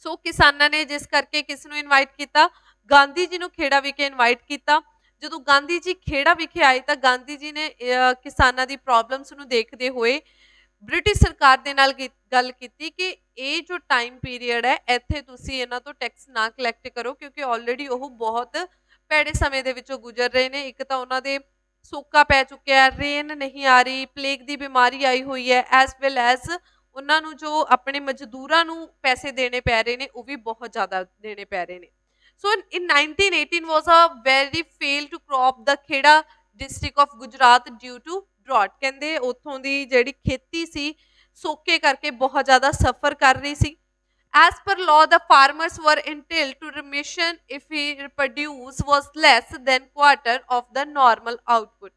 ਸੋ ਕਿਸਾਨਾਂ ਨੇ ਜਿਸ ਕਰਕੇ ਕਿਸ ਨੂੰ ਇਨਵਾਈਟ ਕੀਤਾ, ਗਾਂਧੀ ਜੀ ਨੂੰ ਖੇੜਾ ਵਿਖੇ ਇਨਵਾਈਟ ਕੀਤਾ। ਜਦੋਂ ਗਾਂਧੀ ਜੀ ਖੇੜਾ ਵਿਖੇ ਆਏ ਤਾਂ ਗਾਂਧੀ ਜੀ ਨੇ ਕਿਸਾਨਾਂ ਦੀ ਪ੍ਰੋਬਲਮਸ ਨੂੰ ਦੇਖਦੇ ਹੋਏ ਬ੍ਰਿਟਿਸ਼ ਸਰਕਾਰ ਦੇ ਨਾਲ ਗੱਲ ਕੀਤੀ ਕਿ ਇਹ ਜੋ ਟਾਈਮ ਪੀਰੀਅਡ ਹੈ ਇੱਥੇ ਤੁਸੀਂ ਇਹਨਾਂ ਤੋਂ ਟੈਕਸ ਨਾ ਕਲੈਕਟ ਕਰੋ, ਕਿਉਂਕਿ ਆਲਰੇਡੀ ਉਹ ਬਹੁਤ ਭੈੜੇ ਸਮੇਂ ਦੇ ਵਿੱਚੋਂ ਗੁਜ਼ਰ ਰਹੇ ਨੇ। ਇੱਕ ਤਾਂ ਉਹਨਾਂ ਦੇ ਸੋਕਾ ਪੈ ਚੁੱਕਿਆ, ਰੇਨ ਨਹੀਂ ਆ ਰਹੀ, ਪਲੇਗ ਦੀ ਬਿਮਾਰੀ ਆਈ ਹੋਈ ਹੈ, ਐਸ ਵੈਲ ਐਸ ਉਹਨਾਂ ਨੂੰ ਜੋ ਆਪਣੇ ਮਜ਼ਦੂਰਾਂ ਨੂੰ ਪੈਸੇ ਦੇਣੇ ਪੈ ਰਹੇ ਨੇ ਉਹ ਵੀ ਬਹੁਤ ਜ਼ਿਆਦਾ ਦੇਣੇ ਪੈ ਰਹੇ ਨੇ। So in 1918 was a very fail to crop the Kheda district of Gujarat due to drought. ਕਹਿੰਦੇ ਉੱਥੋਂ ਦੀ ਜਿਹੜੀ ਖੇਤੀ ਸੀ ਸੋਕੇ ਕਰਕੇ ਬਹੁਤ ਜ਼ਿਆਦਾ ਸਫਰ ਕਰ ਰਹੀ ਸੀ। As per law, the farmers were entitled to remission if he produce was less than quarter of the normal output।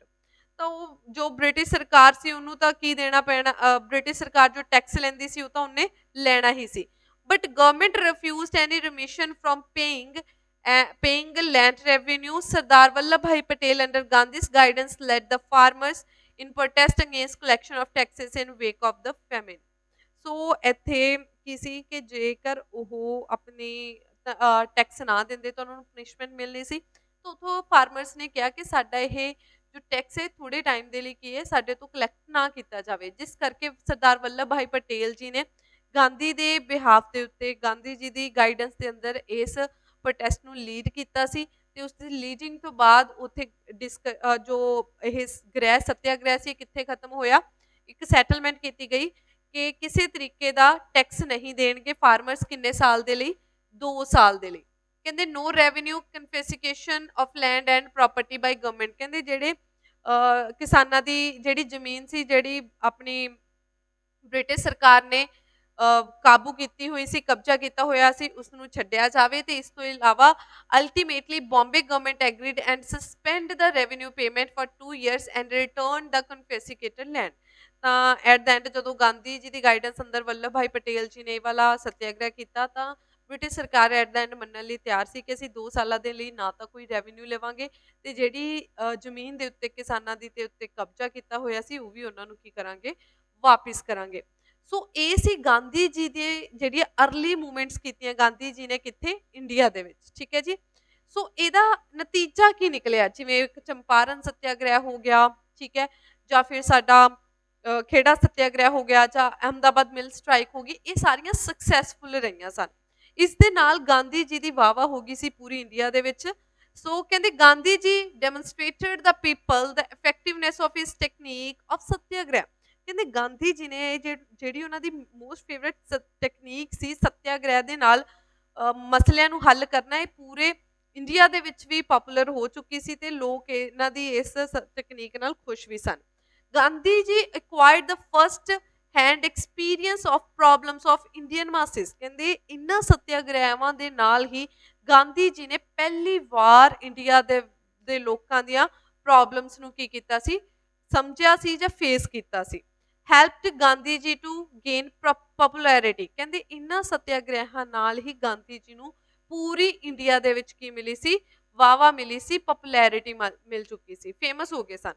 ਤਾਂ ਉਹ ਜੋ ਬ੍ਰਿਟਿਸ਼ ਸਰਕਾਰ ਸੀ ਉਹਨੂੰ ਤਾਂ ਕੀ ਦੇਣਾ ਪੈਣਾ, ਬ੍ਰਿਟਿਸ਼ ਸਰਕਾਰ ਜੋ ਟੈਕਸ ਲੈਂਦੀ ਸੀ ਉਹ ਤਾਂ ਉਹਨੇ ਲੈਣਾ ਹੀ ਸੀ। But government refused any remission from paying land revenue। Sardar Vallabh Bhai Patel under ਗਾਂਧੀ's guidance led the farmers in protest against collection of taxes in wake of the famine। ਸੋ ਇੱਥੇ ਕੀ ਸੀ ਕਿ ਜੇਕਰ ਉਹ ਆਪਣੀ ਟੈਕਸ ਨਾ ਦਿੰਦੇ ਤਾਂ ਉਹਨਾਂ ਨੂੰ ਪਨਿਸ਼ਮੈਂਟ ਮਿਲਣੀ ਸੀ। ਤਾਂ ਉੱਥੋਂ ਫਾਰਮਰਸ ਨੇ ਕਿਹਾ ਕਿ ਸਾਡਾ ਇਹ ਜੋ ਟੈਕਸ ਹੈ ਥੋੜੇ ਟਾਈਮ ਦੇ ਲਈ ਕੀ ਹੈ ਸਾਡੇ ਤੋਂ ਕਲੈਕਟ ਨਾ ਕੀਤਾ ਜਾਵੇ, ਜਿਸ ਕਰਕੇ ਸਰਦਾਰ ਵੱਲਭ ਭਾਈ ਪਟੇਲ ਜੀ ਨੇ ਗਾਂਧੀ ਦੇ ਬਿਹਾਫ ਦੇ ਉੱਤੇ ਗਾਂਧੀ ਜੀ ਦੀ ਗਾਈਡੈਂਸ ਦੇ ਅੰਦਰ ਇਸ ਪ੍ਰੋਟੈਸਟ ਨੂੰ ਲੀਡ ਕੀਤਾ ਸੀ। ਤੇ ਉਸ ਦੀ ਲੀਡਿੰਗ ਤੋਂ ਬਾਅਦ ਉੱਥੇ ਜੋ ਇਹ ਗ੍ਰਹਿ ਸੱਤਿਆਗ੍ਰਹਿ ਸੀ ਕਿੱਥੇ ਖਤਮ ਹੋਇਆ, ਇੱਕ ਸੈਟਲਮੈਂਟ ਕੀਤੀ ਗਈ ਕਿ ਕਿਸੇ ਤਰੀਕੇ ਦਾ ਟੈਕਸ ਨਹੀਂ ਦੇਣਗੇ ਫਾਰਮਰਸ ਕਿੰਨੇ ਸਾਲ ਦੇ ਲਈ, 2 ਸਾਲ ਦੇ ਲਈ। ਕਹਿੰਦੇ no revenue confiscation of land and property by government. ਕਹਿੰਦੇ ਜਿਹੜੇ ਕਿਸਾਨਾਂ ਦੀ ਜਿਹੜੀ ਜ਼ਮੀਨ ਸੀ ਜਿਹੜੀ ਆਪਣੀ ਬ੍ਰਿਟਿਸ਼ ਸਰਕਾਰ ਨੇ ਕਾਬੂ ਕੀਤੀ ਹੋਈ ਸੀ, ਕਬਜ਼ਾ ਕੀਤਾ ਹੋਇਆ ਸੀ, ਉਸ ਨੂੰ ਛੱਡਿਆ ਜਾਵੇ। ਤੇ ਇਸ ਤੋਂ ਇਲਾਵਾ ultimately Bombay government agreed and suspend the revenue payment for 2 years and return the ਕਨਫਿਸਕੇਟਡ land. ਤਾਂ ਐਟ ਦ ਐਂਡ ਜਦੋਂ ਗਾਂਧੀ ਜੀ ਦੀ ਗਾਈਡੈਂਸ ਅੰਦਰ ਵੱਲਭ ਭਾਈ ਪਟੇਲ ਜੀ ਨੇ ਇਹ ਵਾਲਾ ਸੱਤਿਆਗ੍ਰਹਿ ਕੀਤਾ ਤਾਂ ਬ੍ਰਿਟਿਸ਼ ਸਰਕਾਰ ਐਟ ਦ ਐਂਡ ਮੰਨਣ ਲਈ ਤਿਆਰ ਸੀ ਕਿ ਅਸੀਂ 2 ਸਾਲਾਂ ਦੇ ਲਈ ਨਾ ਤਾਂ ਕੋਈ ਰੈਵਨਿਊ ਲਵਾਂਗੇ ਤੇ ਜਿਹੜੀ ਜ਼ਮੀਨ ਦੇ ਉੱਤੇ ਕਿਸਾਨਾਂ ਦੀ ਤੇ ਉੱਤੇ ਕਬਜ਼ਾ ਕੀਤਾ ਹੋਇਆ ਸੀ ਉਹ ਵੀ ਉਹਨਾਂ ਨੂੰ ਕੀ ਕਰਾਂਗੇ, ਵਾਪਿਸ ਕਰਾਂਗੇ। ਸੋ ਇਹ ਸੀ ਗਾਂਧੀ ਜੀ ਦੇ ਜਿਹੜੀਆਂ ਅਰਲੀ ਮੂਵਮੈਂਟਸ ਕੀਤੀਆਂ ਗਾਂਧੀ ਜੀ ਨੇ ਕਿੱਥੇ, ਇੰਡੀਆ ਦੇ ਵਿੱਚ, ਠੀਕ ਹੈ ਜੀ। ਸੋ ਇਹਦਾ ਨਤੀਜਾ ਕੀ ਨਿਕਲਿਆ, ਜਿਵੇਂ ਇੱਕ ਚੰਪਾਰਨ ਸੱਤਿਆਗ੍ਰਹਿ ਹੋ ਗਿਆ, ਠੀਕ ਹੈ, ਜਾਂ ਫਿਰ ਸਾਡਾ ਖੇੜਾ ਸੱਤਿਆਗ੍ਰਹਿ ਹੋ ਗਿਆ, ਜਾਂ ਅਹਿਮਦਾਬਾਦ ਮਿਲ ਸਟ੍ਰਾਈਕ ਹੋ ਗਈ, ਇਹ ਸਾਰੀਆਂ ਸਕਸੈਸਫੁਲ ਰਹੀਆਂ ਸਨ। ਇਸ ਦੇ ਨਾਲ ਗਾਂਧੀ ਜੀ ਦੀ ਵਾਹਵਾ ਹੋ ਗਈ ਸੀ ਪੂਰੀ ਇੰਡੀਆ ਦੇ ਵਿੱਚ। ਸੋ ਕਹਿੰਦੇ Gandhi ji demonstrated the people the effectiveness of his technique of satyagraha. ਕਹਿੰਦੇ ਗਾਂਧੀ ਜੀ ਨੇ ਜਿਹੜੀ ਉਹਨਾਂ ਦੀ ਮੋਸਟ ਫੇਵਰਟ ਟੈਕਨੀਕ ਸੀ ਸੱਤਿਆਗ੍ਰਹਿ ਦੇ ਨਾਲ ਮਸਲਿਆਂ ਨੂੰ ਹੱਲ ਕਰਨਾ, ਇਹ ਪੂਰੇ ਇੰਡੀਆ ਦੇ ਵਿੱਚ ਵੀ ਪਪੂਲਰ ਹੋ ਚੁੱਕੀ ਸੀ ਤੇ ਲੋਕ ਇਹਨਾਂ ਦੀ ਇਸ ਟੈਕਨੀਕ ਨਾਲ ਖੁਸ਼ ਵੀ ਸਨ। Gandhi ji acquired the first hand experience of problems of Indian masses। ਕਹਿੰਦੇ ਇਹਨਾਂ ਸੱਤਿਆਗ੍ਰਹਿਵਾਂ ਦੇ ਨਾਲ ਹੀ ਗਾਂਧੀ ਜੀ ਨੇ ਪਹਿਲੀ ਵਾਰ ਇੰਡੀਆ ਦੇ ਲੋਕਾਂ ਦੀਆਂ ਪ੍ਰੋਬਲਮਸ ਨੂੰ ਕੀ ਕੀਤਾ ਸੀ, ਸਮਝਿਆ ਸੀ ਜਾਂ ਫੇਸ ਕੀਤਾ ਸੀ। Helped Gandhi ji to gain popularity. ਕਹਿੰਦੇ ਇਹਨਾਂ ਸੱਤਿਆਗ੍ਰਹਿਾਂ ਨਾਲ ਹੀ ਗਾਂਧੀ ਜੀ ਨੂੰ ਪੂਰੀ ਇੰਡੀਆ ਦੇ ਵਿੱਚ ਕੀ ਮਿਲੀ ਸੀ, ਵਾਹਵਾ ਮਿਲੀ ਸੀ, ਪਪੂਲੈਰਿਟੀ ਮਿਲ ਚੁੱਕੀ ਸੀ, ਫੇਮਸ ਹੋ ਗਏ ਸਨ।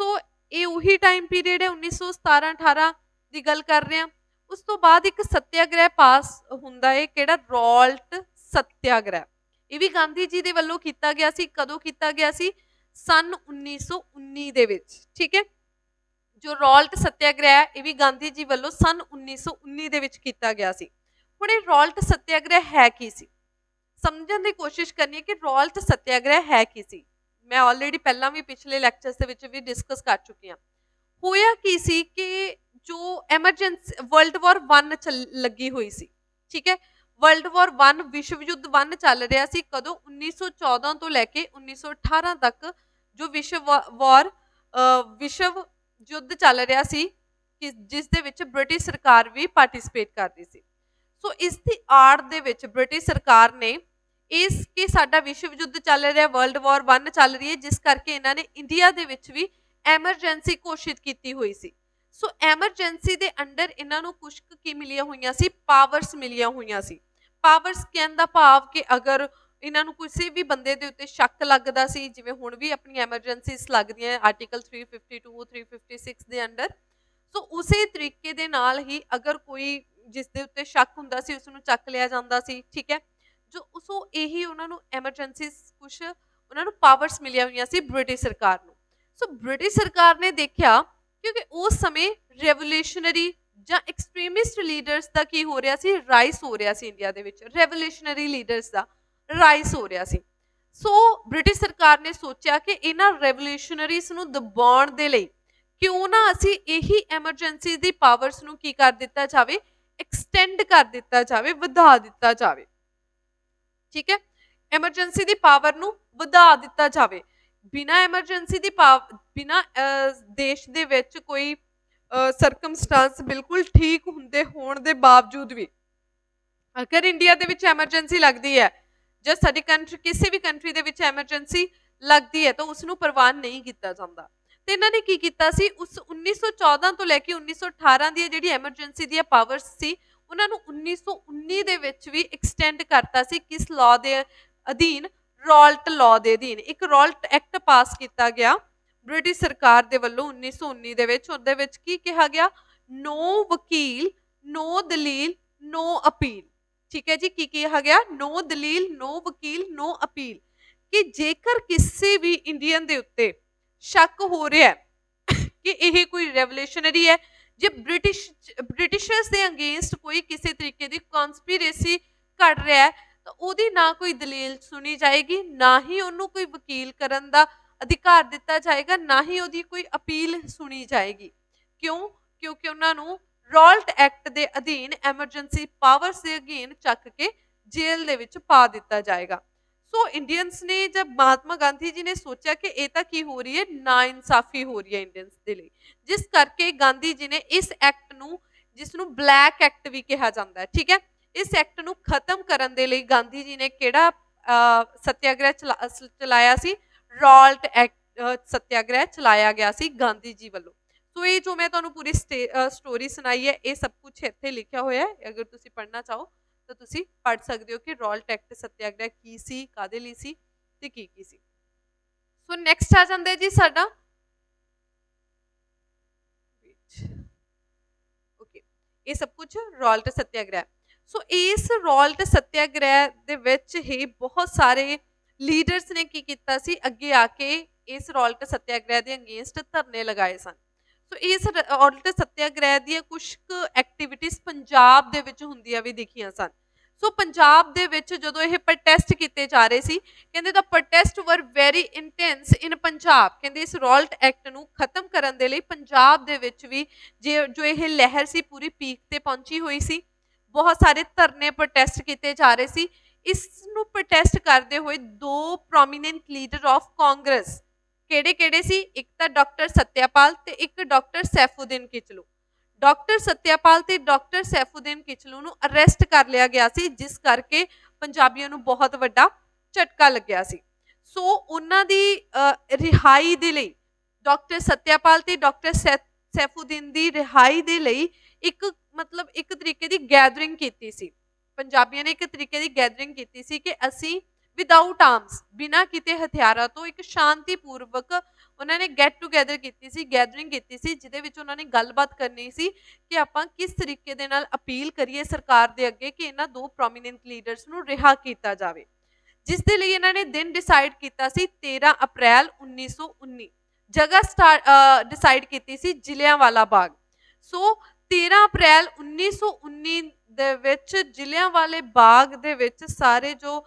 ਸੋ ਇਹ ਉਹੀ ਟਾਈਮ ਪੀਰੀਅਡ ਹੈ 1917-18 ਦੀ ਗੱਲ ਕਰ ਰਹੇ ਹਾਂ। ਉਸ ਤੋਂ ਬਾਅਦ ਇੱਕ ਸੱਤਿਆਗ੍ਰਹਿ ਪਾਸ ਹੁੰਦਾ ਹੈ, ਕਿਹੜਾ, ਰੌਲਟ ਸੱਤਿਆਗ੍ਰਹਿ। ਇਹ ਵੀ ਗਾਂਧੀ ਜੀ ਦੇ ਵੱਲੋਂ ਕੀਤਾ ਗਿਆ ਸੀ। ਕਦੋਂ ਕੀਤਾ ਗਿਆ ਸੀ, ਸਨ 1919 ਦੇ ਵਿੱਚ, ਠੀਕ ਹੈ। ਜੋ ਰੌਲਟ ਸੱਤਿਆਗ੍ਰਹਿ ਇਹ ਵੀ ਗਾਂਧੀ ਜੀ ਵੱਲੋਂ ਸਨ 1919 ਦੇ ਵਿੱਚ ਕੀਤਾ ਗਿਆ ਸੀ। ਹੁਣ ਇਹ ਰੌਲਟ ਸੱਤਿਆਗ੍ਰਹਿ ਹੈ ਕੀ ਸੀ, ਸਮਝਣ ਦੀ ਕੋਸ਼ਿਸ਼ ਕਰਨੀ ਹੈ ਕਿ ਰੌਲਟ ਸੱਤਿਆਗ੍ਰਹਿ ਹੈ ਕੀ ਸੀ। ਮੈਂ ਆਲਰੇਡੀ ਪਹਿਲਾਂ ਵੀ ਪਿਛਲੇ ਲੈਕਚਰਸ ਦੇ ਵਿੱਚ ਵੀ ਡਿਸਕਸ ਕਰ ਚੁੱਕੀ ਹਾਂ। ਹੋਇਆ ਕੀ ਸੀ ਕਿ ਜੋ ਐਮਰਜੈਂਸੀ ਵਰਲਡ ਵਾਰ 1 ਲੱਗੀ ਹੋਈ ਸੀ, ਠੀਕ ਹੈ, ਵਰਲਡ ਵਾਰ 1 ਵਿਸ਼ਵ ਯੁੱਧ 1 ਚੱਲ ਰਿਹਾ ਸੀ। ਕਦੋਂ, 1914 ਤੋਂ ਲੈ ਕੇ 1918 ਤੱਕ ਜੋ ਵਿਸ਼ਵ ਯੁੱਧ ਚੱਲ ਰਿਹਾ ਸੀ ਕਿ ਜਿਸ ਦੇ ਵਿੱਚ ਬ੍ਰਿਟਿਸ਼ ਸਰਕਾਰ ਵੀ ਪਾਰਟਿਸਿਪੇਟ ਕਰ ਰਹੀ ਸੀ। ਸੋ ਇਸ ਦੀ ਆੜ ਦੇ ਵਿੱਚ ਬ੍ਰਿਟਿਸ਼ ਸਰਕਾਰ ਨੇ ਇਸ ਕਿ ਸਾਡਾ ਵਿਸ਼ਵ ਯੁੱਧ ਚੱਲ ਰਿਹਾ, ਵਰਲਡ ਵਾਰ 1 ਚੱਲ ਰਹੀ ਹੈ, ਜਿਸ ਕਰਕੇ ਇਹਨਾਂ ਨੇ ਇੰਡੀਆ ਦੇ ਵਿੱਚ ਵੀ ਐਮਰਜੈਂਸੀ ਘੋਸ਼ਿਤ ਕੀਤੀ ਹੋਈ ਸੀ। ਸੋ ਐਮਰਜੈਂਸੀ ਦੇ ਅੰਡਰ ਇਹਨਾਂ ਨੂੰ ਕੁਛ ਕੀ ਮਿਲੀਆਂ ਹੋਈਆਂ ਸੀ, ਪਾਵਰਸ ਮਿਲੀਆਂ ਹੋਈਆਂ ਸੀ। ਪਾਵਰਸ ਕਹਿਣ ਦਾ ਭਾਵ ਕਿ ਅਗਰ ਇਹਨਾਂ ਨੂੰ ਕਿਸੇ ਵੀ ਬੰਦੇ ਦੇ ਉੱਤੇ ਸ਼ੱਕ ਲੱਗਦਾ ਸੀ, ਜਿਵੇਂ ਹੁਣ ਵੀ ਆਪਣੀ ਐਮਰਜੈਂਸੀਜ਼ ਲੱਗਦੀਆਂ ਆਰਟੀਕਲ 352 356 ਦੇ ਅੰਡਰ, ਸੋ ਉਸੇ ਤਰੀਕੇ ਦੇ ਨਾਲ ਹੀ ਅਗਰ ਕੋਈ ਜਿਸ ਦੇ ਉੱਤੇ ਸ਼ੱਕ ਹੁੰਦਾ ਸੀ ਉਸ ਨੂੰ ਚੱਕ ਲਿਆ ਜਾਂਦਾ ਸੀ, ਠੀਕ ਹੈ। ਜੋ ਸੋ ਇਹੀ ਉਹਨਾਂ ਨੂੰ ਐਮਰਜੈਂਸੀਜ਼ ਕੁਛ ਉਹਨਾਂ ਨੂੰ ਪਾਵਰਸ ਮਿਲੀਆਂ ਹੋਈਆਂ ਸੀ ਬ੍ਰਿਟਿਸ਼ ਸਰਕਾਰ ਨੂੰ। ਸੋ ਬ੍ਰਿਟਿਸ਼ ਸਰਕਾਰ ਨੇ ਦੇਖਿਆ ਕਿਉਂਕਿ ਉਸ ਸਮੇਂ ਰੈਵੋਲੂਸ਼ਨਰੀ ਜਾਂ ਐਕਸਟ੍ਰੀਮਿਸਟ ਲੀਡਰਸ ਦਾ ਕੀ ਹੋ ਰਿਹਾ ਸੀ, ਰਾਈਸ ਹੋ ਰਿਹਾ ਸੀ ਇੰਡੀਆ ਦੇ ਵਿੱਚ, ਰੈਵੋਲੂਸ਼ਨਰੀ ਲੀਡਰਸ ਦਾ ਰਾਈਸ ਹੋ ਰਿਹਾ ਸੀ। ਸੋ ਬ੍ਰਿਟਿਸ਼ ਸਰਕਾਰ ਨੇ ਸੋਚਿਆ ਕਿ ਇਹਨਾਂ ਰੈਵੋਲੂਸ਼ਨਰੀਜ਼ ਨੂੰ ਦਬਾਉਣ ਦੇ ਲਈ ਕਿਉਂ ਨਾ ਅਸੀਂ ਇਹੀ ਐਮਰਜੈਂਸੀ ਦੀ ਪਾਵਰਸ ਨੂੰ ਕੀ ਕਰ ਦਿੱਤਾ ਜਾਵੇ, ਐਕਸਟੈਂਡ ਕਰ ਦਿੱਤਾ ਜਾਵੇ, ਵਧਾ ਦਿੱਤਾ ਜਾਵੇ, ਠੀਕ ਹੈ। ਐਮਰਜੈਂਸੀ ਦੀ ਪਾਵਰ ਨੂੰ ਵਧਾ ਦਿੱਤਾ ਜਾਵੇ। ਬਿਨਾਂ ਐਮਰਜੈਂਸੀ ਦੀ ਬਿਨਾਂ ਦੇਸ਼ ਦੇ ਵਿੱਚ ਕੋਈ ਸਰਕਮਸਟੈਂਸ ਬਿਲਕੁਲ ਠੀਕ ਹੁੰਦੇ ਹੋਣ ਦੇ ਬਾਵਜੂਦ ਵੀ ਅਗਰ ਇੰਡੀਆ ਦੇ ਵਿੱਚ ਐਮਰਜੈਂਸੀ ਲੱਗਦੀ ਹੈ ਜਾਂ ਸਾਡੀ ਕੰਟਰੀ ਕਿਸੇ ਵੀ ਕੰਟਰੀ ਦੇ ਵਿੱਚ ਐਮਰਜੈਂਸੀ ਲੱਗਦੀ ਹੈ ਤਾਂ ਉਸ ਨੂੰ ਪ੍ਰਵਾਨ ਨਹੀਂ ਕੀਤਾ ਜਾਂਦਾ। ਤੇ ਇਹਨਾਂ ਨੇ ਕੀ ਕੀਤਾ ਸੀ, ਉਸ 1914 ਤੋਂ ਲੈ ਕੇ 1918 ਦੀ ਜਿਹੜੀ ਐਮਰਜੈਂਸੀ ਦੀਆਂ ਪਾਵਰਸ ਸੀ ਉਹਨਾਂ ਨੂੰ 1919 ਦੇ ਵਿੱਚ ਵੀ ਐਕਸਟੈਂਡ ਕਰਤਾ ਸੀ। ਕਿਸ ਲਾਅ ਦੇ ਅਧੀਨ, ਰੌਲਟ ਲਾਅ ਦੇ ਅਧੀਨ ਇੱਕ ਰੌਲਟ ਐਕਟ ਪਾਸ ਕੀਤਾ ਗਿਆ ਬ੍ਰਿਟਿਸ਼ ਸਰਕਾਰ ਦੇ ਵੱਲੋਂ 1919 ਦੇ ਵਿੱਚ। ਉਹਦੇ ਵਿੱਚ ਕੀ ਕਿਹਾ ਗਿਆ, ਨੋ ਵਕੀਲ, ਨੋ ਦਲੀਲ, ਨੋ ਅਪੀਲ, ਠੀਕ ਹੈ ਜੀ। ਕੀ ਕਿਹਾ ਗਿਆ, ਨੋ ਦਲੀਲ, ਨੋ ਵਕੀਲ, ਨੋ ਅਪੀਲ, ਕਿ ਜੇਕਰ ਕਿਸੇ ਵੀ ਇੰਡੀਅਨ ਦੇ ਉੱਤੇ ਸ਼ੱਕ ਹੋ ਰਿਹਾ ਕਿ ਇਹ ਕੋਈ ਰੈਵੋਲੂਸ਼ਨਰੀ ਹੈ, ਜੇ ਬ੍ਰਿਟਿਸ਼ਰਸ ਦੇ ਅਗੇਂਸਟ ਕੋਈ ਕਿਸੇ ਤਰੀਕੇ ਦੀ ਕਨਸਪੀਰੇਸੀ ਘੜ ਰਿਹਾ ਹੈ ਤਾਂ ਉਹਦੀ ਨਾ ਕੋਈ ਦਲੀਲ ਸੁਣੀ ਜਾਏਗੀ, ਨਾ ਹੀ ਉਹਨੂੰ ਕੋਈ ਵਕੀਲ ਕਰਨ ਦਾ ਅਧਿਕਾਰ ਦਿੱਤਾ ਜਾਏਗਾ, ਨਾ ਹੀ ਉਹਦੀ ਕੋਈ ਅਪੀਲ ਸੁਣੀ ਜਾਏਗੀ। ਕਿਉਂ? ਕਿਉਂਕਿ ਉਹਨਾਂ ਨੂੰ ਰੌਲਟ ਐਕਟ ਦੇ ਅਧੀਨ ਐਮਰਜੈਂਸੀ ਪਾਵਰਸ ਦੇ ਅਧੀਨ ਚੱਕ ਕੇ ਜੇਲ੍ਹ ਦੇ ਵਿੱਚ ਪਾ ਦਿੱਤਾ ਜਾਏਗਾ। ਸੋ ਇੰਡੀਅਨਸ ਨੇ ਜਦ ਮਹਾਤਮਾ ਗਾਂਧੀ ਜੀ ਨੇ ਸੋਚਿਆ ਕਿ ਇਹ ਤਾਂ ਕੀ ਹੋ ਰਹੀ ਹੈ, ਨਾ ਇਨਸਾਫੀ ਹੋ ਰਹੀ ਹੈ ਇੰਡੀਅਨਸ ਦੇ ਲਈ, ਜਿਸ ਕਰਕੇ ਗਾਂਧੀ ਜੀ ਨੇ ਇਸ ਐਕਟ ਨੂੰ, ਜਿਸ ਨੂੰ ਬਲੈਕ ਐਕਟ ਵੀ ਕਿਹਾ ਜਾਂਦਾ ਹੈ, ਠੀਕ ਹੈ, ਇਸ ਐਕਟ ਨੂੰ ਖਤਮ ਕਰਨ ਦੇ ਲਈ ਗਾਂਧੀ ਜੀ ਨੇ ਕਿਹੜਾ ਸੱਤਿਆਗ੍ਰਹਿ ਚਲਾਇਆ ਸੀ, ਰੌਲਟ ਐਕਟ ਸੱਤਿਆਗ੍ਰਹਿ ਚਲਾਇਆ ਗਿਆ ਸੀ ਗਾਂਧੀ ਜੀ ਵੱਲੋਂ। ਸੋ ਇਹ ਜੋ ਮੈਂ ਤੁਹਾਨੂੰ ਪੂਰੀ ਸਟੋਰੀ ਸੁਣਾਈ ਹੈ ਇਹ ਸਭ ਕੁਝ ਇੱਥੇ ਲਿਖਿਆ ਹੋਇਆ ਹੈ, ਅਗਰ ਤੁਸੀਂ ਪੜ੍ਹਨਾ ਚਾਹੋ ਤਾਂ ਤੁਸੀਂ ਪੜ੍ਹ ਸਕਦੇ ਹੋ ਕਿ ਰੌਲਟ ਐਕਟ ਸੱਤਿਆਗ੍ਰਹਿ ਕੀ ਸੀ, ਕਾਹਦੇ ਲਈ ਸੀ ਤੇ ਕੀ ਸੀ। ਸੋ ਨੈਕਸਟ ਆ ਜਾਂਦਾ ਜੀ ਸਾਡਾ ਓਕੇ, ਇਹ ਸਭ ਕੁਝ ਰੌਲਟ ਸੱਤਿਆਗ੍ਰਹਿ। ਸੋ ਇਸ ਰੌਲਟ ਸੱਤਿਆਗ੍ਰਹਿ ਦੇ ਵਿੱਚ ਹੀ ਬਹੁਤ ਸਾਰੇ ਲੀਡਰਸ ਨੇ ਕੀ ਕੀਤਾ ਸੀ, ਅੱਗੇ ਆ ਕੇ ਇਸ ਰੌਲਟ ਸੱਤਿਆਗ੍ਰਹਿ ਦੇ ਅਗੇਂਸਟ ਧਰਨੇ ਲਗਾਏ ਸਨ। ਸੋ ਇਸ ਰੌਲਟ ਸੱਤਿਆਗ੍ਰਹਿ ਦੀਆਂ ਕੁਝ ਐਕਟੀਵਿਟੀਜ਼ ਪੰਜਾਬ ਦੇ ਵਿੱਚ ਹੁੰਦੀਆਂ ਵੀ ਦਿਖੀਆਂ ਸਨ। ਸੋ ਪੰਜਾਬ ਦੇ ਵਿੱਚ ਜਦੋਂ ਇਹ ਪ੍ਰੋਟੈਸਟ ਕੀਤੇ ਜਾ ਰਹੇ ਸੀ, ਕਹਿੰਦੇ ਦਾ ਪ੍ਰੋਟੈਸਟ ਵਰ ਵੈਰੀ ਇੰਟੈਂਸ ਇਨ ਪੰਜਾਬ, ਕਹਿੰਦੇ ਇਸ ਰੌਲਟ ਐਕਟ ਨੂੰ ਖਤਮ ਕਰਨ ਦੇ ਲਈ ਪੰਜਾਬ ਦੇ ਵਿੱਚ ਵੀ ਜੋ ਇਹ ਲਹਿਰ ਸੀ ਪੂਰੀ ਪੀਕ ਤੇ ਪਹੁੰਚੀ ਹੋਈ ਸੀ। ਬਹੁਤ ਸਾਰੇ ਧਰਨੇ ਪ੍ਰੋਟੈਸਟ ਕੀਤੇ ਜਾ ਰਹੇ ਸੀ। ਇਸ ਨੂੰ ਪ੍ਰੋਟੈਸਟ ਕਰਦੇ ਹੋਏ ਦੋ ਪ੍ਰੋਮੀਨੈਂਟ ਲੀਡਰ ਆਫ ਕਾਂਗਰਸ ਕਿਹੜੇ ਸੀ, ਇੱਕ ਤਾਂ ਡਾਕਟਰ ਸਤਿਆਪਾਲ ਤੇ ਇੱਕ ਡਾਕਟਰ ਸੈਫੂਦੀਨ ਕਿਚਲੂ। ਡਾਕਟਰ ਸਤਿਆਪਾਲ ਤੇ ਡਾਕਟਰ ਸੈਫੂਦੀਨ ਕਿਚਲੂ ਨੂੰ ਅਰੈਸਟ ਕਰ ਲਿਆ ਗਿਆ ਸੀ, ਜਿਸ ਕਰਕੇ ਪੰਜਾਬੀਆਂ ਨੂੰ ਬਹੁਤ ਵੱਡਾ ਝਟਕਾ ਲੱਗਿਆ ਸੀ। ਸੋ ਉਹਨਾਂ ਦੀ ਰਿਹਾਈ ਦੇ ਲਈ, ਡਾਕਟਰ ਸਤਿਆਪਾਲ ਤੇ ਡਾਕਟਰ ਸੈਫੂਦੀਨ ਦੀ ਰਿਹਾਈ ਦੇ ਲਈ ਇੱਕ ਤਰੀਕੇ ਦੀ ਗੈਦਰਿੰਗ ਕੀਤੀ ਸੀ। ਪੰਜਾਬੀਆਂ ਨੇ ਇੱਕ ਤਰੀਕੇ ਦੀ ਗੈਦਰਿੰਗ ਕੀਤੀ ਸੀ ਕਿ ਅਸੀਂ ਵਿਦਆਊਟ ਆਰਮਸ, ਬਿਨਾਂ ਕਿਤੇ ਹਥਿਆਰਾਂ ਤੋਂ ਇੱਕ ਸ਼ਾਂਤੀਪੂਰਵਕ ਉਹਨਾਂ ਨੇ ਗੈਟ ਟੂਗੈਦਰ ਕੀਤੀ ਸੀ, ਗੈਦਰਿੰਗ ਕੀਤੀ ਸੀ, ਜਿਹਦੇ ਵਿੱਚ ਉਹਨਾਂ ਨੇ ਗੱਲਬਾਤ ਕਰਨੀ ਸੀ ਕਿ ਆਪਾਂ ਕਿਸ ਤਰੀਕੇ ਦੇ ਨਾਲ ਅਪੀਲ ਕਰੀਏ ਸਰਕਾਰ ਦੇ ਅੱਗੇ ਕਿ ਇਹਨਾਂ ਦੋ ਪ੍ਰੋਮੀਨੈਂਟ ਲੀਡਰਸ ਨੂੰ ਰਿਹਾ ਕੀਤਾ ਜਾਵੇ। ਜਿਸ ਦੇ ਲਈ ਇਹਨਾਂ ਨੇ ਦਿਨ ਡਿਸਾਈਡ ਕੀਤਾ ਸੀ 13 ਅਪ੍ਰੈਲ 1919, ਜਗ੍ਹਾ ਡਿਸਾਈਡ ਕੀਤੀ ਸੀ ਜ਼ਿਲ੍ਹਿਆਂਵਾਲਾ ਬਾਗ। ਸੋ 13 ਅਪ੍ਰੈਲ 1919 ਦੇ ਵਿੱਚ ਜ਼ਿਲ੍ਹਿਆਂਵਾਲੇ ਬਾਗ ਦੇ ਵਿੱਚ ਸਾਰੇ ਜੋ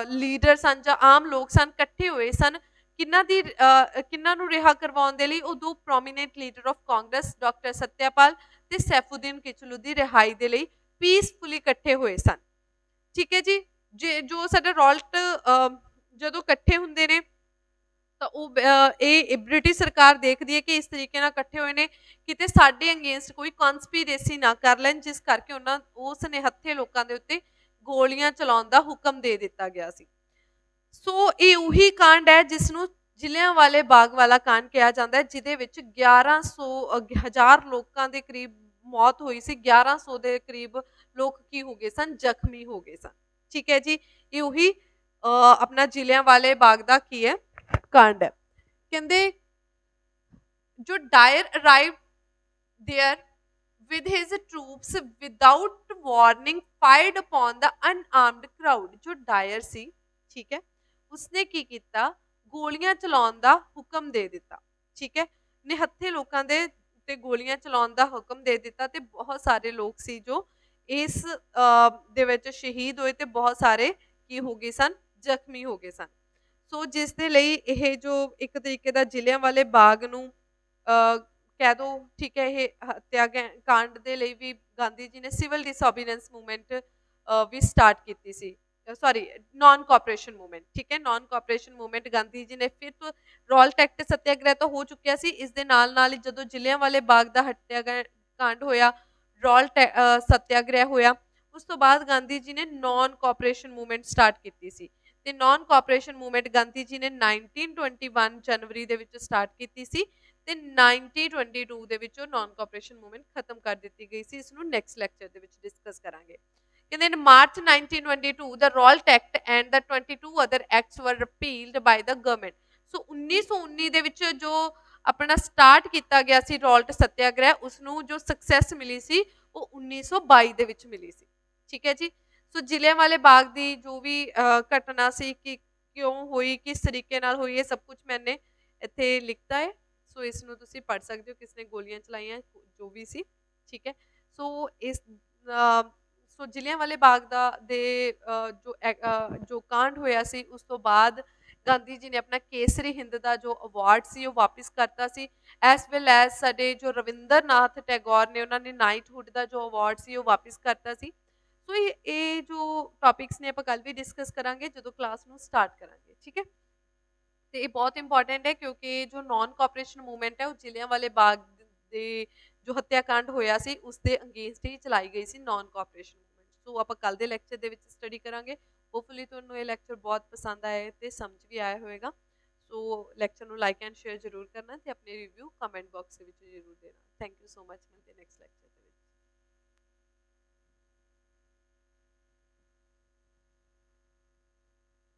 ਲੀਡਰ ਸਨ ਜਾਂ ਆਮ ਲੋਕ ਸਨ ਇਕੱਠੇ ਹੋਏ ਸਨ, ਕਿਹਨਾਂ ਨੂੰ ਰਿਹਾ ਕਰਵਾਉਣ ਦੇ ਲਈ, ਉਹ ਦੋ prominent leader of Congress doctor Satyapal ਤੇ ਸੈਫੂਦੀਨ ਕਿਚਲੂ ਦੀ ਰਿਹਾਈ ਦੇ ਲਈ ਪੀਸਫੁਲੀ ਇਕੱਠੇ ਹੋਏ ਸਨ। ਠੀਕ ਹੈ ਜੀ। ਜੋ ਸਾਡਾ ਰੌਲਟ ਜਦੋਂ ਇਕੱਠੇ ਹੁੰਦੇ ਨੇ ਤਾਂ ਉਹ ਇਹ ਬ੍ਰਿਟਿਸ਼ ਸਰਕਾਰ ਦੇਖਦੀ ਹੈ ਕਿ ਇਸ ਤਰੀਕੇ ਨਾਲ ਇਕੱਠੇ ਹੋਏ ਨੇ, ਕਿਤੇ ਸਾਡੇ ਅਗੇਂਸਟ ਕੋਈ ਕਨਸਪੀਰੇਸੀ ਨਾ ਕਰ ਲੈਣ, ਜਿਸ ਕਰਕੇ ਉਸ ਨਿਹੱਥੇ ਲੋਕਾਂ ਦੇ ਉੱਤੇ ਗੋਲੀਆਂ ਚਲਾਉਣ ਦਾ ਹੁਕਮ ਦੇ ਦਿੱਤਾ ਗਿਆ ਸੀ। ਸੋ ਇਹ ਉਹੀ ਕਾਂਡ ਹੈ ਜਿਸ ਨੂੰ ਜ਼ਿਲ੍ਹਿਆਂਵਾਲੇ ਬਾਗ ਵਾਲਾ ਕਾਂਡ ਕਿਹਾ ਜਾਂਦਾ ਹੈ, ਜਿਹਦੇ ਵਿੱਚ 1000 ਲੋਕਾਂ ਦੇ ਕਰੀਬ ਮੌਤ ਹੋਈ ਸੀ, 1100 ਦੇ ਕਰੀਬ ਲੋਕ ਕੀ ਹੋ ਗਏ ਸਨ, ਜ਼ਖਮੀ ਹੋ ਗਏ ਸਨ। ਠੀਕ ਹੈ ਜੀ, ਇਹ ਉਹੀ ਆਪਣਾ ਜ਼ਿਲ੍ਹਿਆਂਵਾਲੇ ਬਾਗ ਦਾ ਕੀ ਹੈ, ਕਾਂਡ ਹੈ। ਕਹਿੰਦੇ ਜੋ Dyer arrived there with his troops without warning fired upon the unarmed crowd। ਜੋ ਡਾਇਰ ਸੀ, ਠੀਕ ਹੈ, ਉਸਨੇ ਕੀ ਕੀਤਾ, ਗੋਲੀਆਂ ਚਲਾਉਣ ਦਾ ਹੁਕਮ ਦੇ ਦਿੱਤਾ। ਠੀਕ ਹੈ, ਨਿਹੱਥੇ ਲੋਕਾਂ ਦੇ ਉੱਤੇ ਗੋਲੀਆਂ ਚਲਾਉਣ ਦਾ ਹੁਕਮ ਦੇ ਦਿੱਤਾ ਤੇ ਬਹੁਤ ਸਾਰੇ ਲੋਕ ਸੀ ਜੋ ਇਸ ਦੇ ਵਿੱਚ ਸ਼ਹੀਦ ਹੋਏ ਤੇ ਬਹੁਤ ਸਾਰੇ ਕੀ ਹੋ ਗਏ ਸਨ, ਜ਼ਖਮੀ ਹੋ ਗਏ ਸਨ। ਸੋ ਜਿਸ ਦੇ ਲਈ ਇਹ ਜੋ ਇੱਕ ਤਰੀਕੇ ਦਾ ਜ਼ਿਲ੍ਹਿਆਂਵਾਲੇ ਬਾਗ ਨੂੰ ਕਹਿ ਦੋ, ਠੀਕ ਹੈ, ਇਹ ਹੱਤਿਆ ਕਾਂਡ ਦੇ ਲਈ ਵੀ ਗਾਂਧੀ ਜੀ ਨੇ ਸਿਵਲ ਡਿਸਓਬੀਡੀਐਂਸ ਮੂਵਮੈਂਟ ਵੀ ਸਟਾਰਟ ਕੀਤੀ ਸੀ, ਸੌਰੀ ਨਾਨ ਕੋਆਪਰੇਸ਼ਨ ਮੂਵਮੈਂਟ। ਠੀਕ ਹੈ, ਨਾਨ ਕੋਆਪਰੇਸ਼ਨ ਮੂਵਮੈਂਟ ਗਾਂਧੀ ਜੀ ਨੇ ਫਿਰ ਤੋਂ ਰੋਲਟ ਐਕਟ ਸੱਤਿਆਗ੍ਰਹਿ ਤਾਂ ਹੋ ਚੁੱਕਿਆ ਸੀ, ਇਸ ਦੇ ਨਾਲ ਹੀ ਜਦੋਂ ਜ਼ਿਲ੍ਹਿਆਂਵਾਲੇ ਬਾਗ ਦਾ ਹੱਤਿਆ ਕਾਂਡ ਹੋਇਆ, ਰੋਲਟ ਸੱਤਿਆਗ੍ਰਹਿ ਹੋਇਆ, ਉਸ ਤੋਂ ਬਾਅਦ ਗਾਂਧੀ ਜੀ ਨੇ ਨਾਨ ਕੋਆਪਰੇਸ਼ਨ ਮੂਵਮੈਂਟ ਸਟਾਰਟ ਕੀਤੀ ਸੀ। ਤੇ ਨਾਨ ਕੋਆਪਰੇਸ਼ਨ ਮੂਵਮੈਂਟ ਗਾਂਧੀ ਜੀ ਨੇ 1921 ਜਨਵਰੀ ਦੇ ਵਿੱਚ ਸਟਾਰਟ ਕੀਤੀ ਸੀ ਤੇ 1922 ਦੇ ਵਿੱਚ ਉਹ ਨਾਨ ਕੋਆਪਰੇਸ਼ਨ ਮੂਵਮੈਂਟ ਖਤਮ ਕਰ ਦਿੱਤੀ ਗਈ ਸੀ। ਇਸ ਨੂੰ ਨੈਕਸਟ ਲੈਕਚਰ ਦੇ ਵਿੱਚ ਡਿਸਕਸ ਕਰਾਂਗੇ। ਕਹਿੰਦੇ ਇਨ ਮਾਰਚ 1922 ਦਾ Rowlatt act and the 22 other acts were repealed by the government. ਸੋ 1919 ਦੇ ਵਿੱਚ ਜੋ ਆਪਣਾ ਸਟਾਰਟ ਕੀਤਾ ਗਿਆ ਸੀ ਰੋਲਟ ਸੱਤਿਆਗ੍ਰਹਿ, ਉਸ ਨੂੰ ਜੋ ਸਕਸੈਸ ਮਿਲੀ ਸੀ ਉਹ 1922 ਦੇ ਵਿੱਚ ਮਿਲੀ ਸੀ। ਠੀਕ ਹੈ ਜੀ, ਸੋ ਜ਼ਿਲ੍ਹਿਆਂਵਾਲੇ ਬਾਗ ਦੀ ਜੋ ਵੀ ਘਟਨਾ ਸੀ ਕਿ ਕਿਉਂ ਹੋਈ, ਕਿਸ ਤਰੀਕੇ ਨਾਲ ਹੋਈ, ਇਹ ਸਭ ਕੁਝ ਮੈਨੇ ਇੱਥੇ ਲਿਖਤਾ ਹੈ। ਸੋ ਇਸ ਨੂੰ ਤੁਸੀਂ ਪੜ੍ਹ ਸਕਦੇ ਹੋ, ਕਿਸ ਨੇ ਗੋਲੀਆਂ ਚਲਾਈਆਂ, ਜੋ ਵੀ ਸੀ। ਠੀਕ ਹੈ, ਸੋ ਸੋ ਜ਼ਿਲ੍ਹਿਆਂਵਾਲੇ ਬਾਗ ਦੇ ਜੋ ਕਾਂਡ ਹੋਇਆ ਸੀ, ਉਸ ਤੋਂ ਬਾਅਦ ਗਾਂਧੀ ਜੀ ਨੇ ਆਪਣਾ ਕੇਸਰੀ ਹਿੰਦ ਦਾ ਜੋ ਅਵਾਰਡ ਸੀ ਉਹ ਵਾਪਿਸ ਕਰਤਾ ਸੀ, ਐਸ ਵੈਲ ਐਜ਼ ਸਾਡੇ ਜੋ ਰਵਿੰਦਰ ਨਾਥ ਟੈਗੋਰ ਨੇ, ਉਹਨਾਂ ਨੇ ਨਾਈਟਹੁੱਡ ਦਾ ਜੋ ਅਵਾਰਡ ਸੀ ਉਹ ਵਾਪਿਸ ਕਰਤਾ ਸੀ। ਸੋ ਇਹ ਜੋ ਟੌਪਿਕਸ ਨੇ ਆਪਾਂ ਕੱਲ ਵੀ ਡਿਸਕਸ ਕਰਾਂਗੇ ਜਦੋਂ ਕਲਾਸ ਨੂੰ ਸਟਾਰਟ ਕਰਾਂਗੇ। ਠੀਕ ਹੈ, ਤੇ ਇਹ ਬਹੁਤ ਇੰਪੋਰਟੈਂਟ ਹੈ ਕਿਉਂਕਿ ਜੋ ਨਾਨ ਕੋਆਪਰੇਸ਼ਨ ਮੂਵਮੈਂਟ ਹੈ ਉਹ ਜ਼ਿਲ੍ਹਿਆਂਵਾਲੇ ਬਾਗ ਦੇ ਜੋ ਹੱਤਿਆਕਾਂਡ ਹੋਇਆ ਸੀ ਉਸ ਦੇ ਅਗੇਂਸਟ ਹੀ ਚਲਾਈ ਗਈ ਸੀ ਨਾਨ ਕੋਆਪਰੇਸ਼ਨ ਮੂਵਮੈਂਟ। ਸੋ ਆਪਾਂ ਕੱਲ ਦੇ ਲੈਕਚਰ ਦੇ ਵਿੱਚ ਸਟੱਡੀ ਕਰਾਂਗੇ। ਹੋਪਫੁਲੀ ਤੁਹਾਨੂੰ ਇਹ ਲੈਕਚਰ ਬਹੁਤ ਪਸੰਦ ਆਇਆ ਤੇ ਸਮਝ ਵੀ ਆਇਆ ਹੋਵੇਗਾ। ਸੋ ਲੈਕਚਰ ਨੂੰ ਲਾਈਕ ਐਂਡ ਸ਼ੇਅਰ ਜ਼ਰੂਰ ਕਰਨਾ ਤੇ ਆਪਣੇ ਰਿਵਿਊ ਕਮੈਂਟ ਬਾਕਸ ਦੇ ਵਿੱਚ ਜ਼ਰੂਰ ਦੇਣਾ। Thank you so much. ਮਿਲਦੇ ਨੈਕਸਟ ਲੈਕਚਰ।